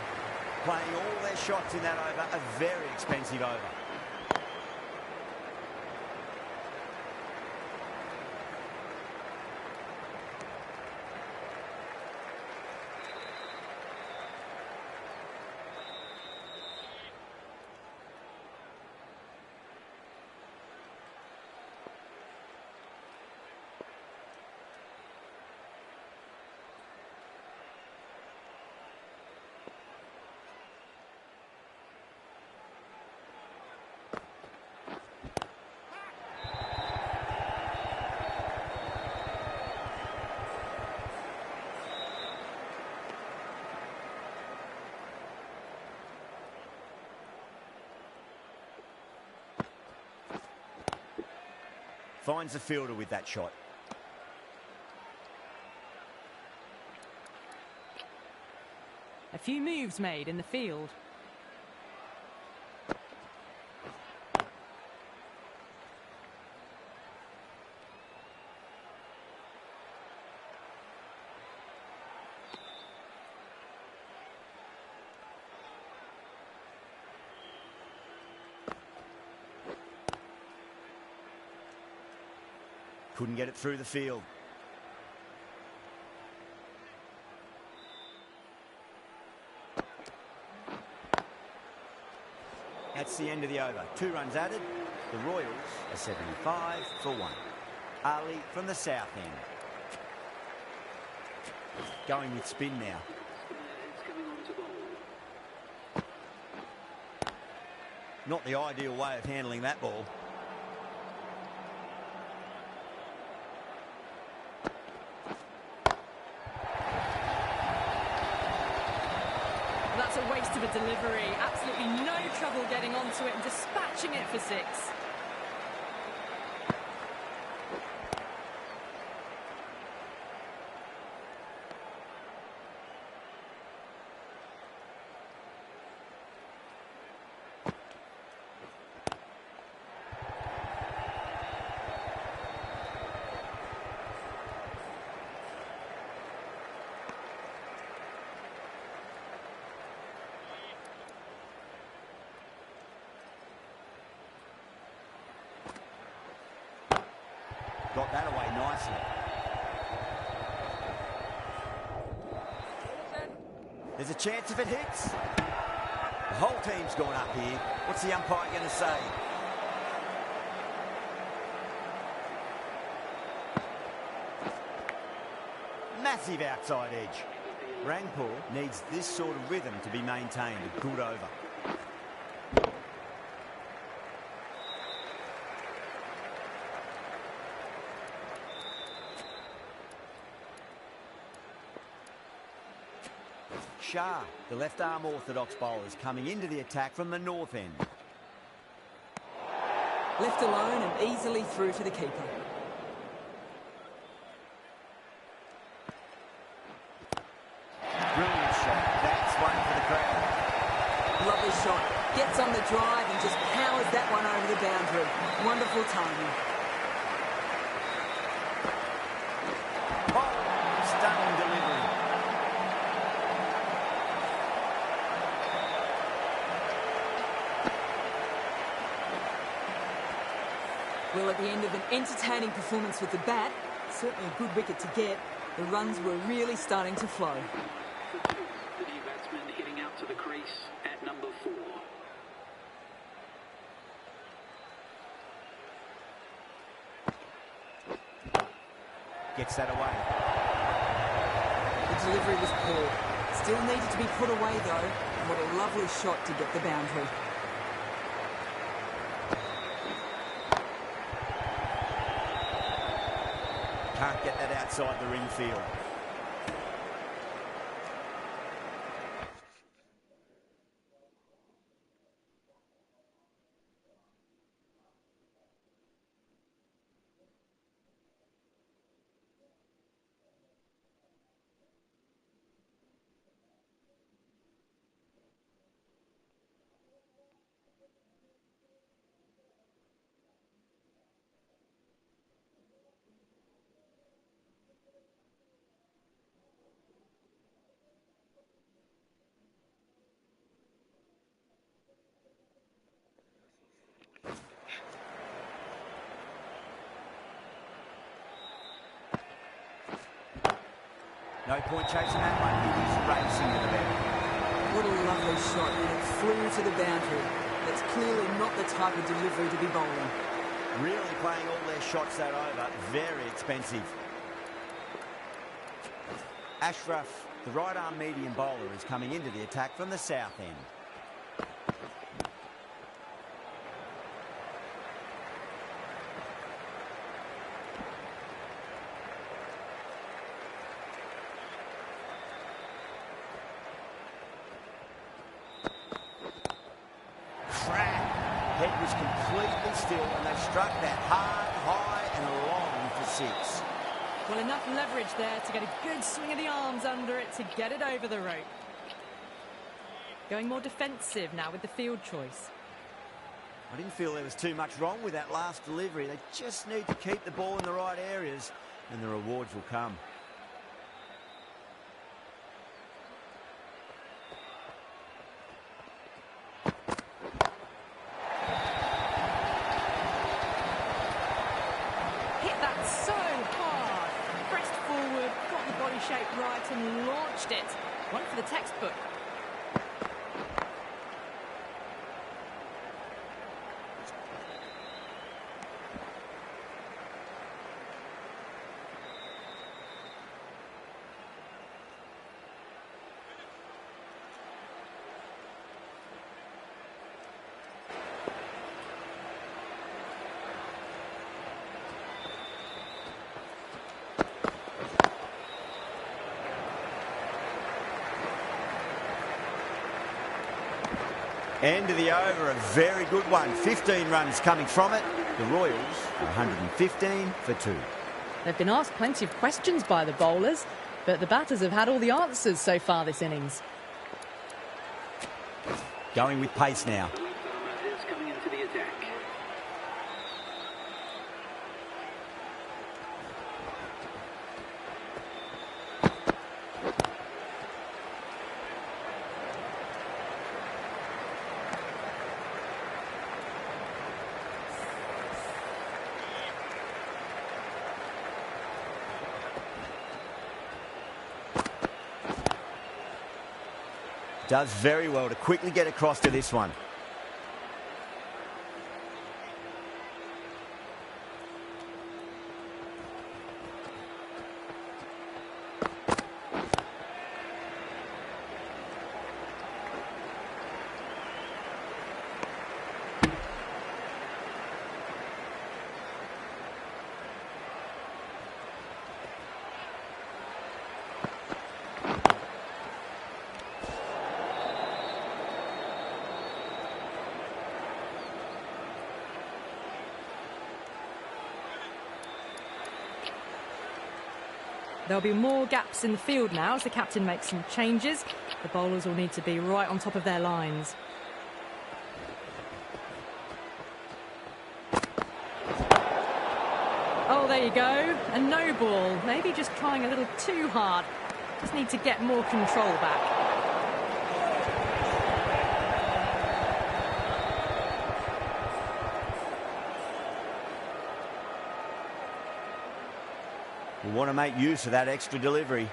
Playing all their shots in that over, a very expensive over. Finds the fielder with that shot. A few moves made in the field. Couldn't get it through the field. That's the end of the over. 2 runs added. The Royals are 75 for 1. Ali from the south end. Going with spin now. It's coming on to bowl. Not the ideal way of handling that ball. That's a waste of a delivery. Absolutely no trouble getting onto it and dispatching it for 6. got that away nicely. There's a chance if it hits. The whole team's gone up here. What's the umpire going to say? Massive outside edge. Rangpur needs this sort of rhythm to be maintained. A good over. Shah, the left-arm orthodox bowler, is coming into the attack from the north end. Left alone and easily through to the keeper. Brilliant shot. That's one for the crowd. Lovely shot. Gets on the drive and just powers that one over the boundary. Wonderful timing. Oh, stunning delivery. Well, at the end of an entertaining performance with the bat, certainly a good wicket to get, the runs were really starting to flow. The new batsman heading out to the crease at number 4. Gets that away. The delivery was poor. Still needed to be put away though. What a lovely shot to get the boundary. Can't get that outside the ring field. No point chasing that one. He was racing to the boundary. What a lovely shot, and it flew to the boundary. That's clearly not the type of delivery to be bowling. Really playing all their shots that over. Very expensive. Ashraf, the right-arm medium bowler, is coming into the attack from the south end. Head was completely still and they struck that hard, high and long for 6. Well, enough leverage there to get a good swing of the arms under it to get it over the rope. Going more defensive now with the field choice. I didn't feel there was too much wrong with that last delivery. They just need to keep the ball in the right areas and the rewards will come. Shape right and launched it. One for the textbook. End of the over, a very good one. 15 runs coming from it. The Royals, 115 for 2. They've been asked plenty of questions by the bowlers, but the batters have had all the answers so far this innings. Going with pace now. Is coming into the attack. Does very well to quickly get across to this one. There'll be more gaps in the field now as the captain makes some changes. The bowlers will need to be right on top of their lines. Oh, there you go. A no ball. Maybe just trying a little too hard. Just need to get more control back. We want to make use of that extra delivery.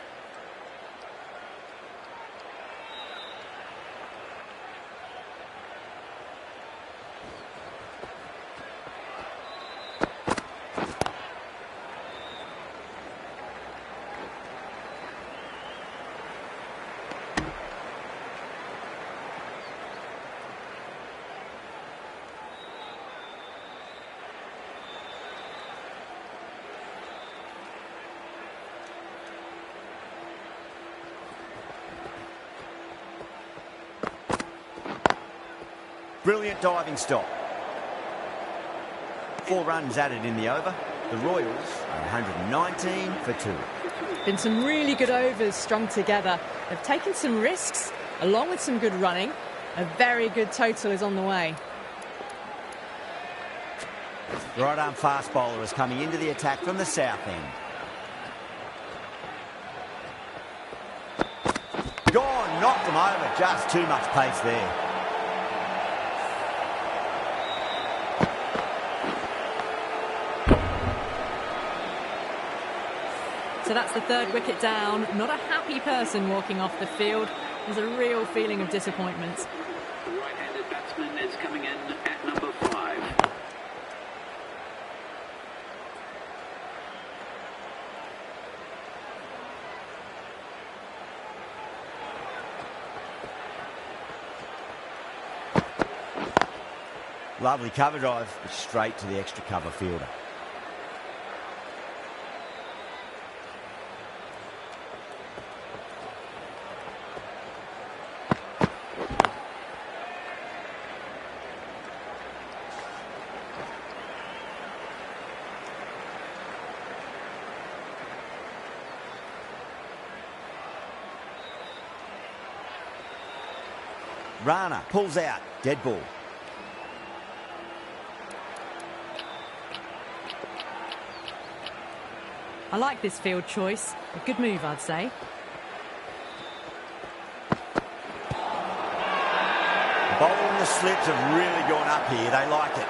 Brilliant diving stop. 4 runs added in the over. The Royals are 119 for 2. Been some really good overs strung together. They've taken some risks, along with some good running. A very good total is on the way. The right-arm fast bowler is coming into the attack from the south end. Gone, knocked them over. Just too much pace there. So that's the 3rd wicket down. Not a happy person walking off the field. There's a real feeling of disappointment. The right-handed batsman is coming in at number 5. Lovely cover drive, but straight to the extra cover fielder. Rana pulls out, dead ball. I like this field choice. A good move, I'd say. The bowler and the slips have really gone up here. They like it.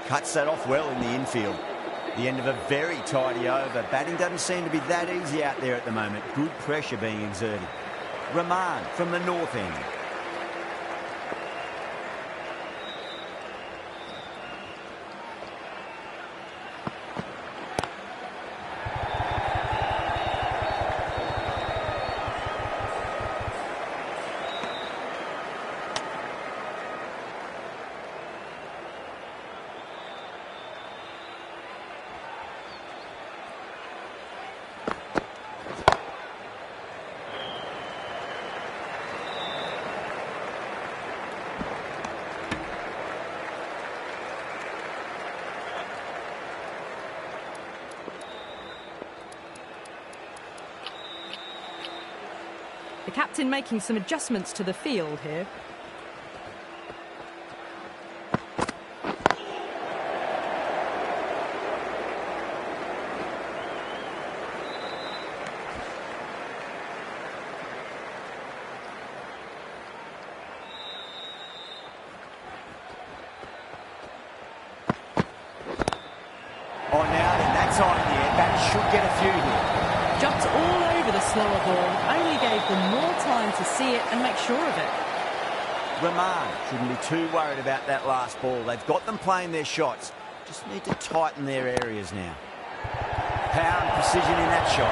Cuts that off well in the infield. The end of a very tidy over. Batting doesn't seem to be that easy out there at the moment. Good pressure being exerted. Rahman from the north end. The captain making some adjustments to the field here. should get a few here. Jumped all over the slower ball, only gave them more time to see it and make sure of it. Remand shouldn't be too worried about that last ball. They've got them playing their shots. Just need to tighten their areas now. Power and precision in that shot.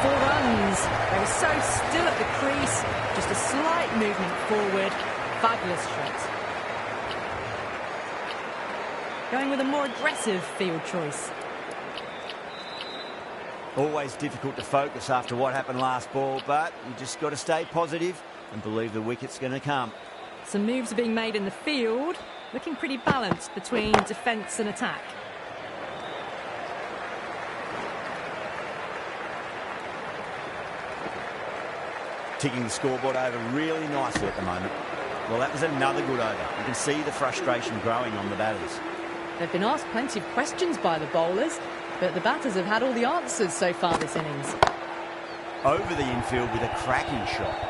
4 runs. They were so still at the crease. Just a slight movement forward. Fabulous shot. Going with a more aggressive field choice. Always difficult to focus after what happened last ball, but you just got to stay positive and believe the wicket's going to come. Some moves are being made in the field, looking pretty balanced between defence and attack. Ticking the scoreboard over really nicely at the moment. Well, that was another good over. You can see the frustration growing on the batters. They've been asked plenty of questions by the bowlers, but the batters have had all the answers so far this innings. Over the infield with a cracking shot.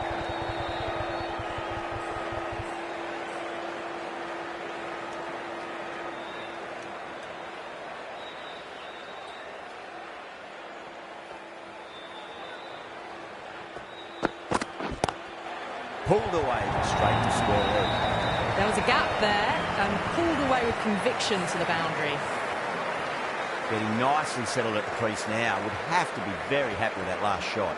Pulled away straight to square leg. There was a gap there and pulled away with conviction to the boundary. Getting nicely settled at the crease now. Would have to be very happy with that last shot.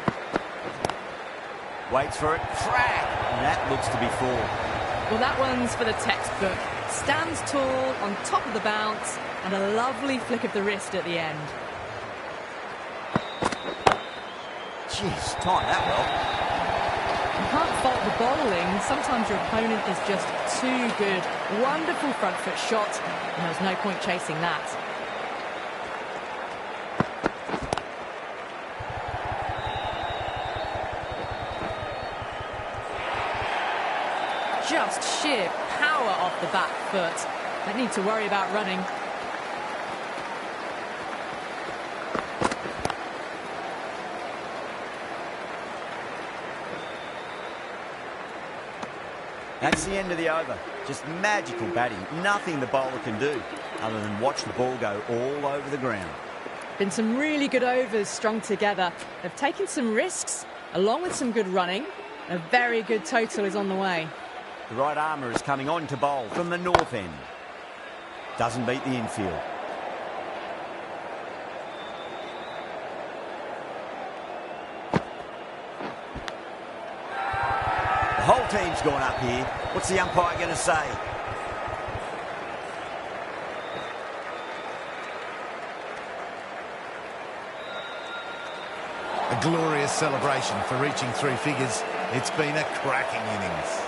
Waits for it. Crack! And that looks to be 4. Well, that one's for the textbook. Stands tall on top of the bounce and a lovely flick of the wrist at the end. Jeez, timed that well. You can't fault the bowling. Sometimes your opponent is just too good. Wonderful front foot shot, and there's no point chasing that. Just sheer power off the back foot. Don't need to worry about running. That's the end of the over. Just magical batting. Nothing the bowler can do other than watch the ball go all over the ground. Been some really good overs strung together. They've taken some risks, along with some good running. A very good total is on the way. The right armour is coming on to bowl from the north end. Doesn't beat the infield. The whole team's gone up here. What's the umpire going to say? A glorious celebration for reaching 3 figures. It's been a cracking innings.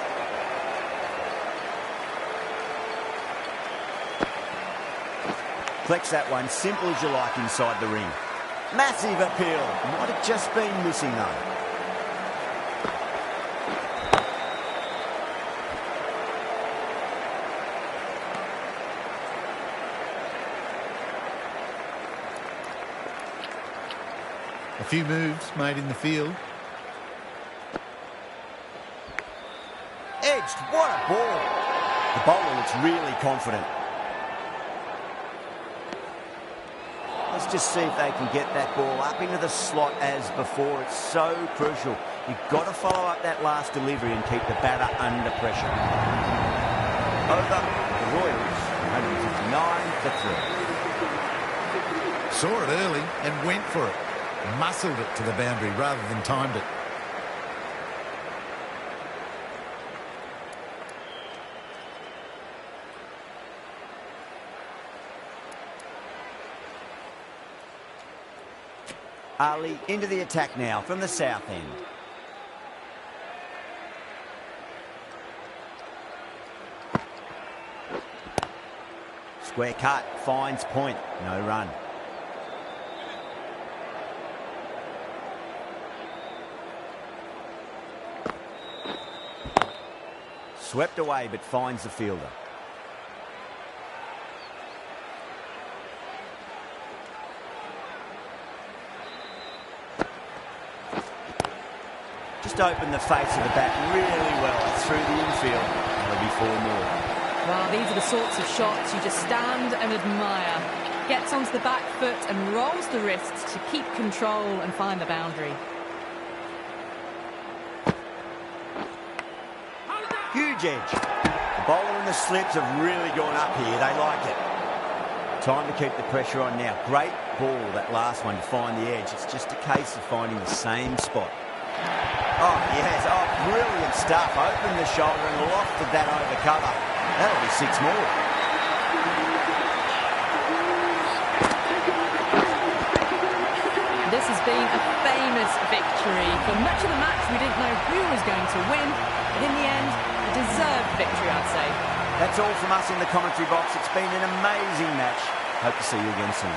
Flex that one, simple as you like inside the ring. Massive appeal. Might have just been missing though. A few moves made in the field. Edged, what a ball. The bowler looks really confident. Let's just see if they can get that ball up into the slot as before. It's so crucial. You've got to follow up that last delivery and keep the batter under pressure. Over the Royals, 159 for 3. Saw it early and went for it. Muscled it to the boundary rather than timed it. Ali into the attack now from the south end. Square cut, finds point, no run. Swept away but finds the fielder. Just opened the face of the bat really well through the infield. That'll be 4 more. Well, these are the sorts of shots you just stand and admire. Gets onto the back foot and rolls the wrists to keep control and find the boundary. Huge edge. The bowler and the slips have really gone up here. They like it. Time to keep the pressure on now. Great ball, that last one, to find the edge. It's just a case of finding the same spot. Oh, yes. Oh, brilliant stuff. Opened the shoulder and lofted that over cover. That'll be 6 more. This has been a famous victory. For much of the match, we didn't know who was going to win, but in the end, a deserved victory, I'd say. That's all from us in the commentary box. It's been an amazing match. Hope to see you again soon.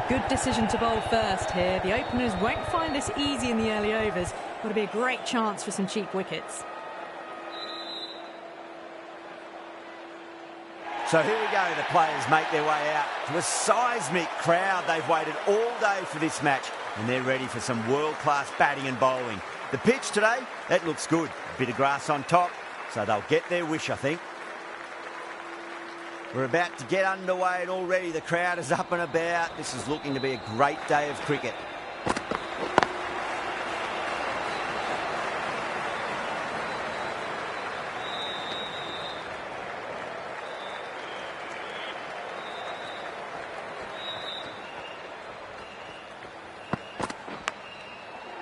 Good decision to bowl first here. The openers won't find this easy in the early overs. Got to be a great chance for some cheap wickets. So here we go, the players make their way out to a seismic crowd. They've waited all day for this match and they're ready for some world-class batting and bowling. The pitch today, that looks good. A bit of grass on top, so they'll get their wish, I think. We're about to get underway and already the crowd is up and about. This is looking to be a great day of cricket.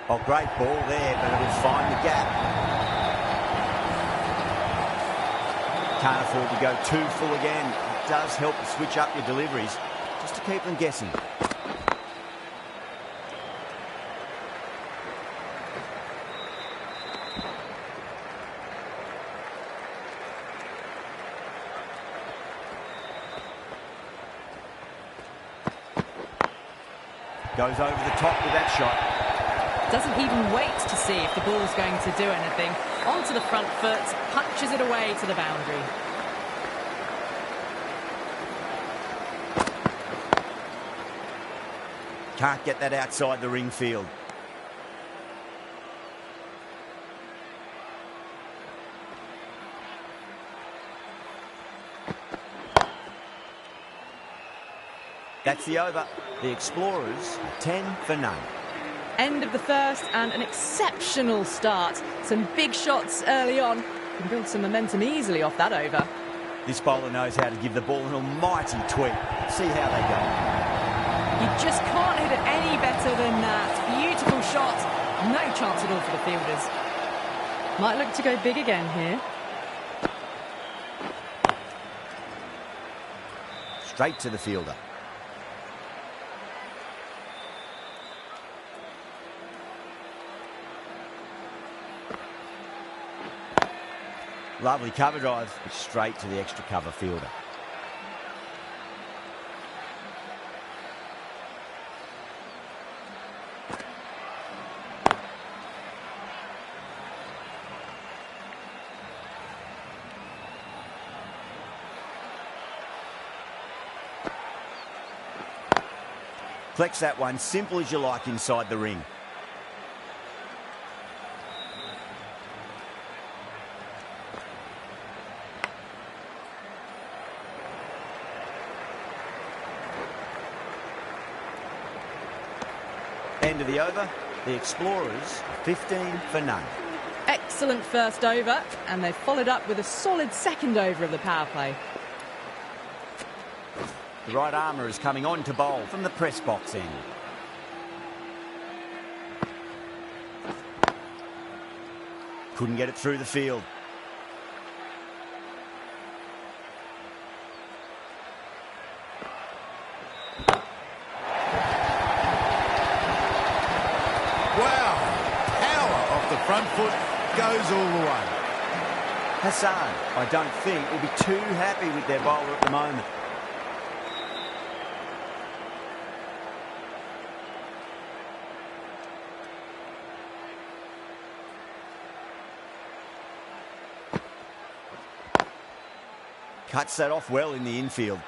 Oh, great ball there, but it'll find the gap. Can't afford to go too full again. It does help to switch up your deliveries, just to keep them guessing. Goes over the top with that shot. Doesn't even wait to see if the ball's going to do anything. Onto the front foot, punches it away to the boundary. Can't get that outside the ring field. That's the over. The Explorers, 10 for none. End of the first and an exceptional start. Some big shots early on. Can build some momentum easily off that over. This bowler knows how to give the ball an almighty tweak. See how they go. You just can't hit it any better than that. Beautiful shot. No chance at all for the fielders. Might look to go big again here. Straight to the fielder. Lovely cover drive, straight to the extra cover fielder. Flex that one, simple as you like inside the ring. End of the over, the Explorers 15 for none. Excellent first over, and they've followed up with a solid second over of the power play. The right armour is coming on to bowl from the press box end. Couldn't get it through the field. Front foot goes all the way. Hassan, I don't think, will be too happy with their bowler at the moment. Cuts that off well in the infield.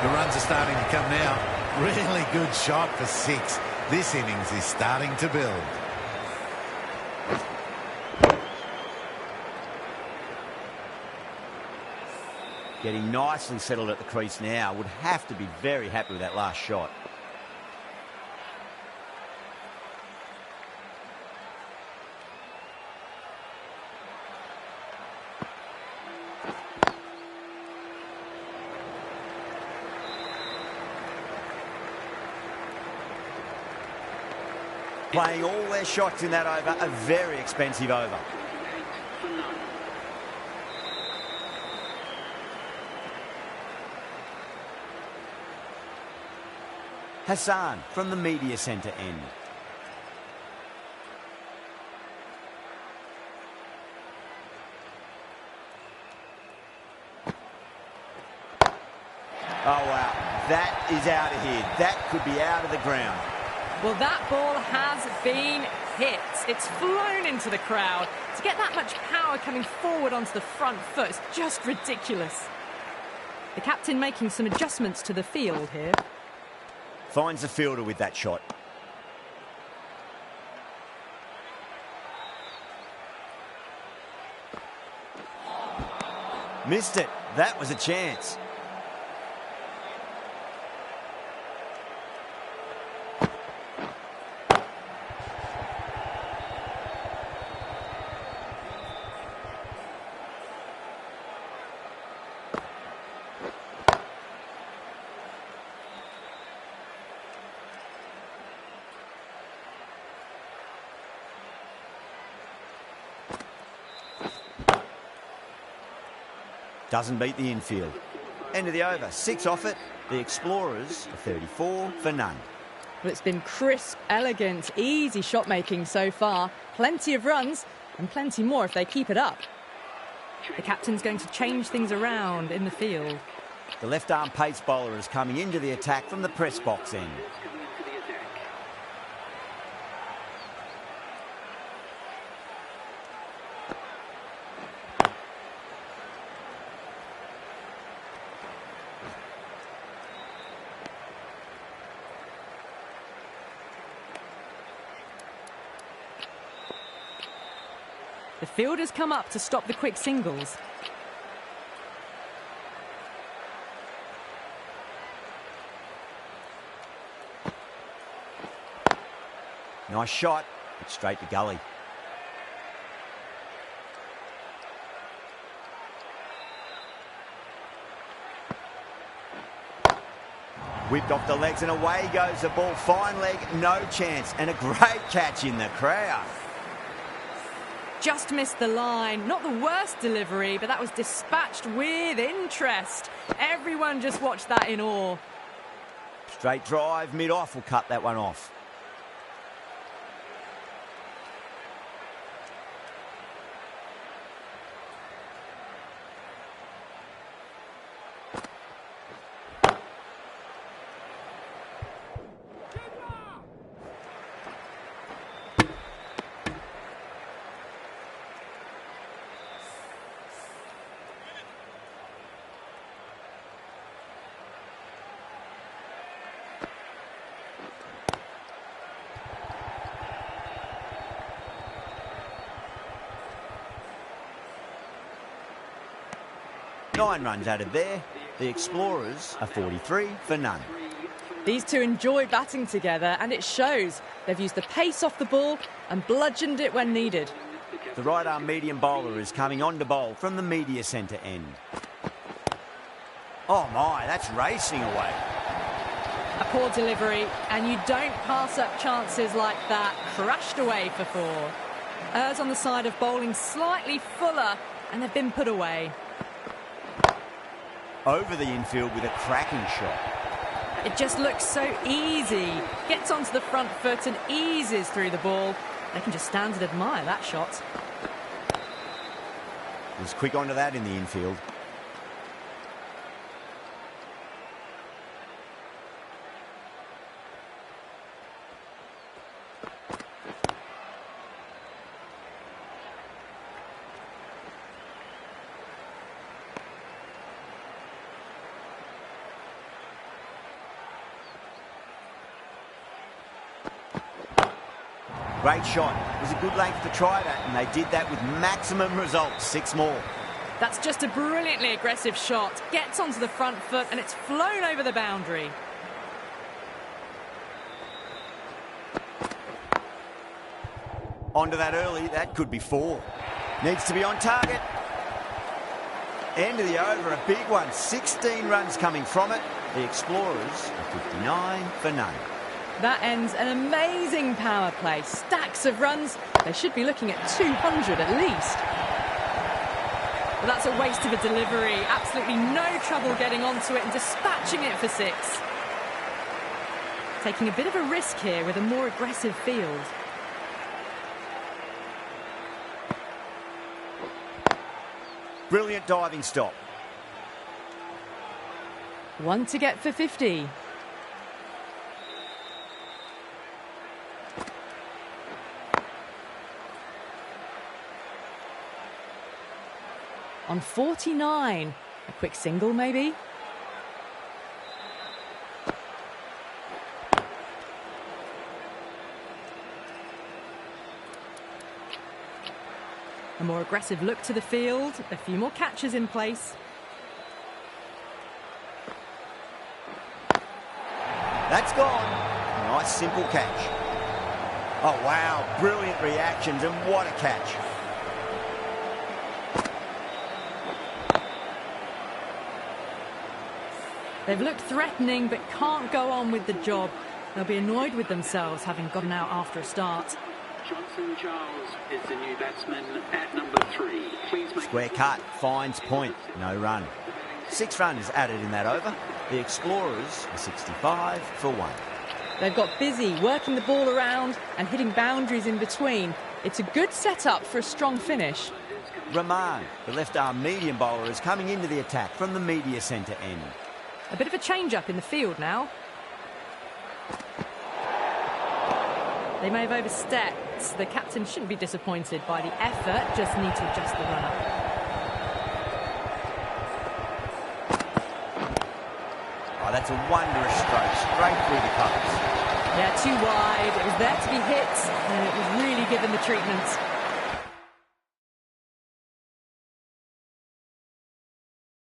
The runs are starting to come now. Really good shot for 6. This innings is starting to build. Getting nicely settled at the crease now. Would have to be very happy with that last shot. Playing all their shots in that over, a very expensive over. Hassan from the media centre end. Oh wow, that is out of here. That could be out of the ground. Well, that ball has been hit. It's flown into the crowd. To get that much power coming forward onto the front foot is just ridiculous. The captain making some adjustments to the field here. Finds the fielder with that shot. Missed it. That was a chance. Doesn't beat the infield. End of the over. 6 off it. The Explorers are 34 for none. Well, it's been crisp, elegant, easy shot making so far. Plenty of runs and plenty more if they keep it up. The captain's going to change things around in the field. The left-arm pace bowler is coming into the attack from the press box end. The fielders come up to stop the quick singles. Nice shot, but straight to gully. Whipped off the legs and away goes the ball. Fine leg, no chance. And a great catch in the crowd. Just missed the line. Not the worst delivery, but that was dispatched with interest. Everyone just watched that in awe. Straight drive, mid-off will cut that one off. Nine runs added there. The Explorers are 43 for none. These two enjoy batting together, and it shows. They've used the pace off the ball and bludgeoned it when needed. The right-arm medium bowler is coming on to bowl from the media centre end. Oh my, that's racing away. A poor delivery, and you don't pass up chances like that. Crashed away for 4. Errs on the side of bowling slightly fuller, and they've been put away. Over the infield with a cracking shot. It just looks so easy. Gets onto the front foot and eases through the ball. They can just stand and admire that shot. Was quick onto that in the infield. Great shot. It was a good length to try that, and they did that with maximum results. 6 more. That's just a brilliantly aggressive shot. Gets onto the front foot, and it's flown over the boundary. Onto that early. That could be 4. Needs to be on target. End of the over, a big one. 16 runs coming from it. The Explorers are 59 for none. That ends an amazing power play. Stacks of runs. They should be looking at 200 at least. Well, that's a waste of a delivery. Absolutely no trouble getting onto it and dispatching it for 6. Taking a bit of a risk here with a more aggressive field. Brilliant diving stop. 1 to get for 50. On 49. A quick single, maybe? A more aggressive look to the field, a few more catches in place. That's gone. Nice simple catch. Oh wow, brilliant reactions and what a catch. They've looked threatening but can't go on with the job. They'll be annoyed with themselves having gotten out after a start. Johnson Charles is the new batsman at number 3. Please make Square cut, finds point, no run. 6 runs added in that over. The Explorers are 65 for 1. They've got busy working the ball around and hitting boundaries in between. It's a good setup for a strong finish. Rahman, the left-arm medium bowler, is coming into the attack from the media centre end. A bit of a change-up in the field now. They may have overstepped. The captain shouldn't be disappointed by the effort, just need to adjust the run-up. Oh, that's a wondrous stroke, straight through the covers. Yeah, too wide. It was there to be hit, and it was really given the treatment.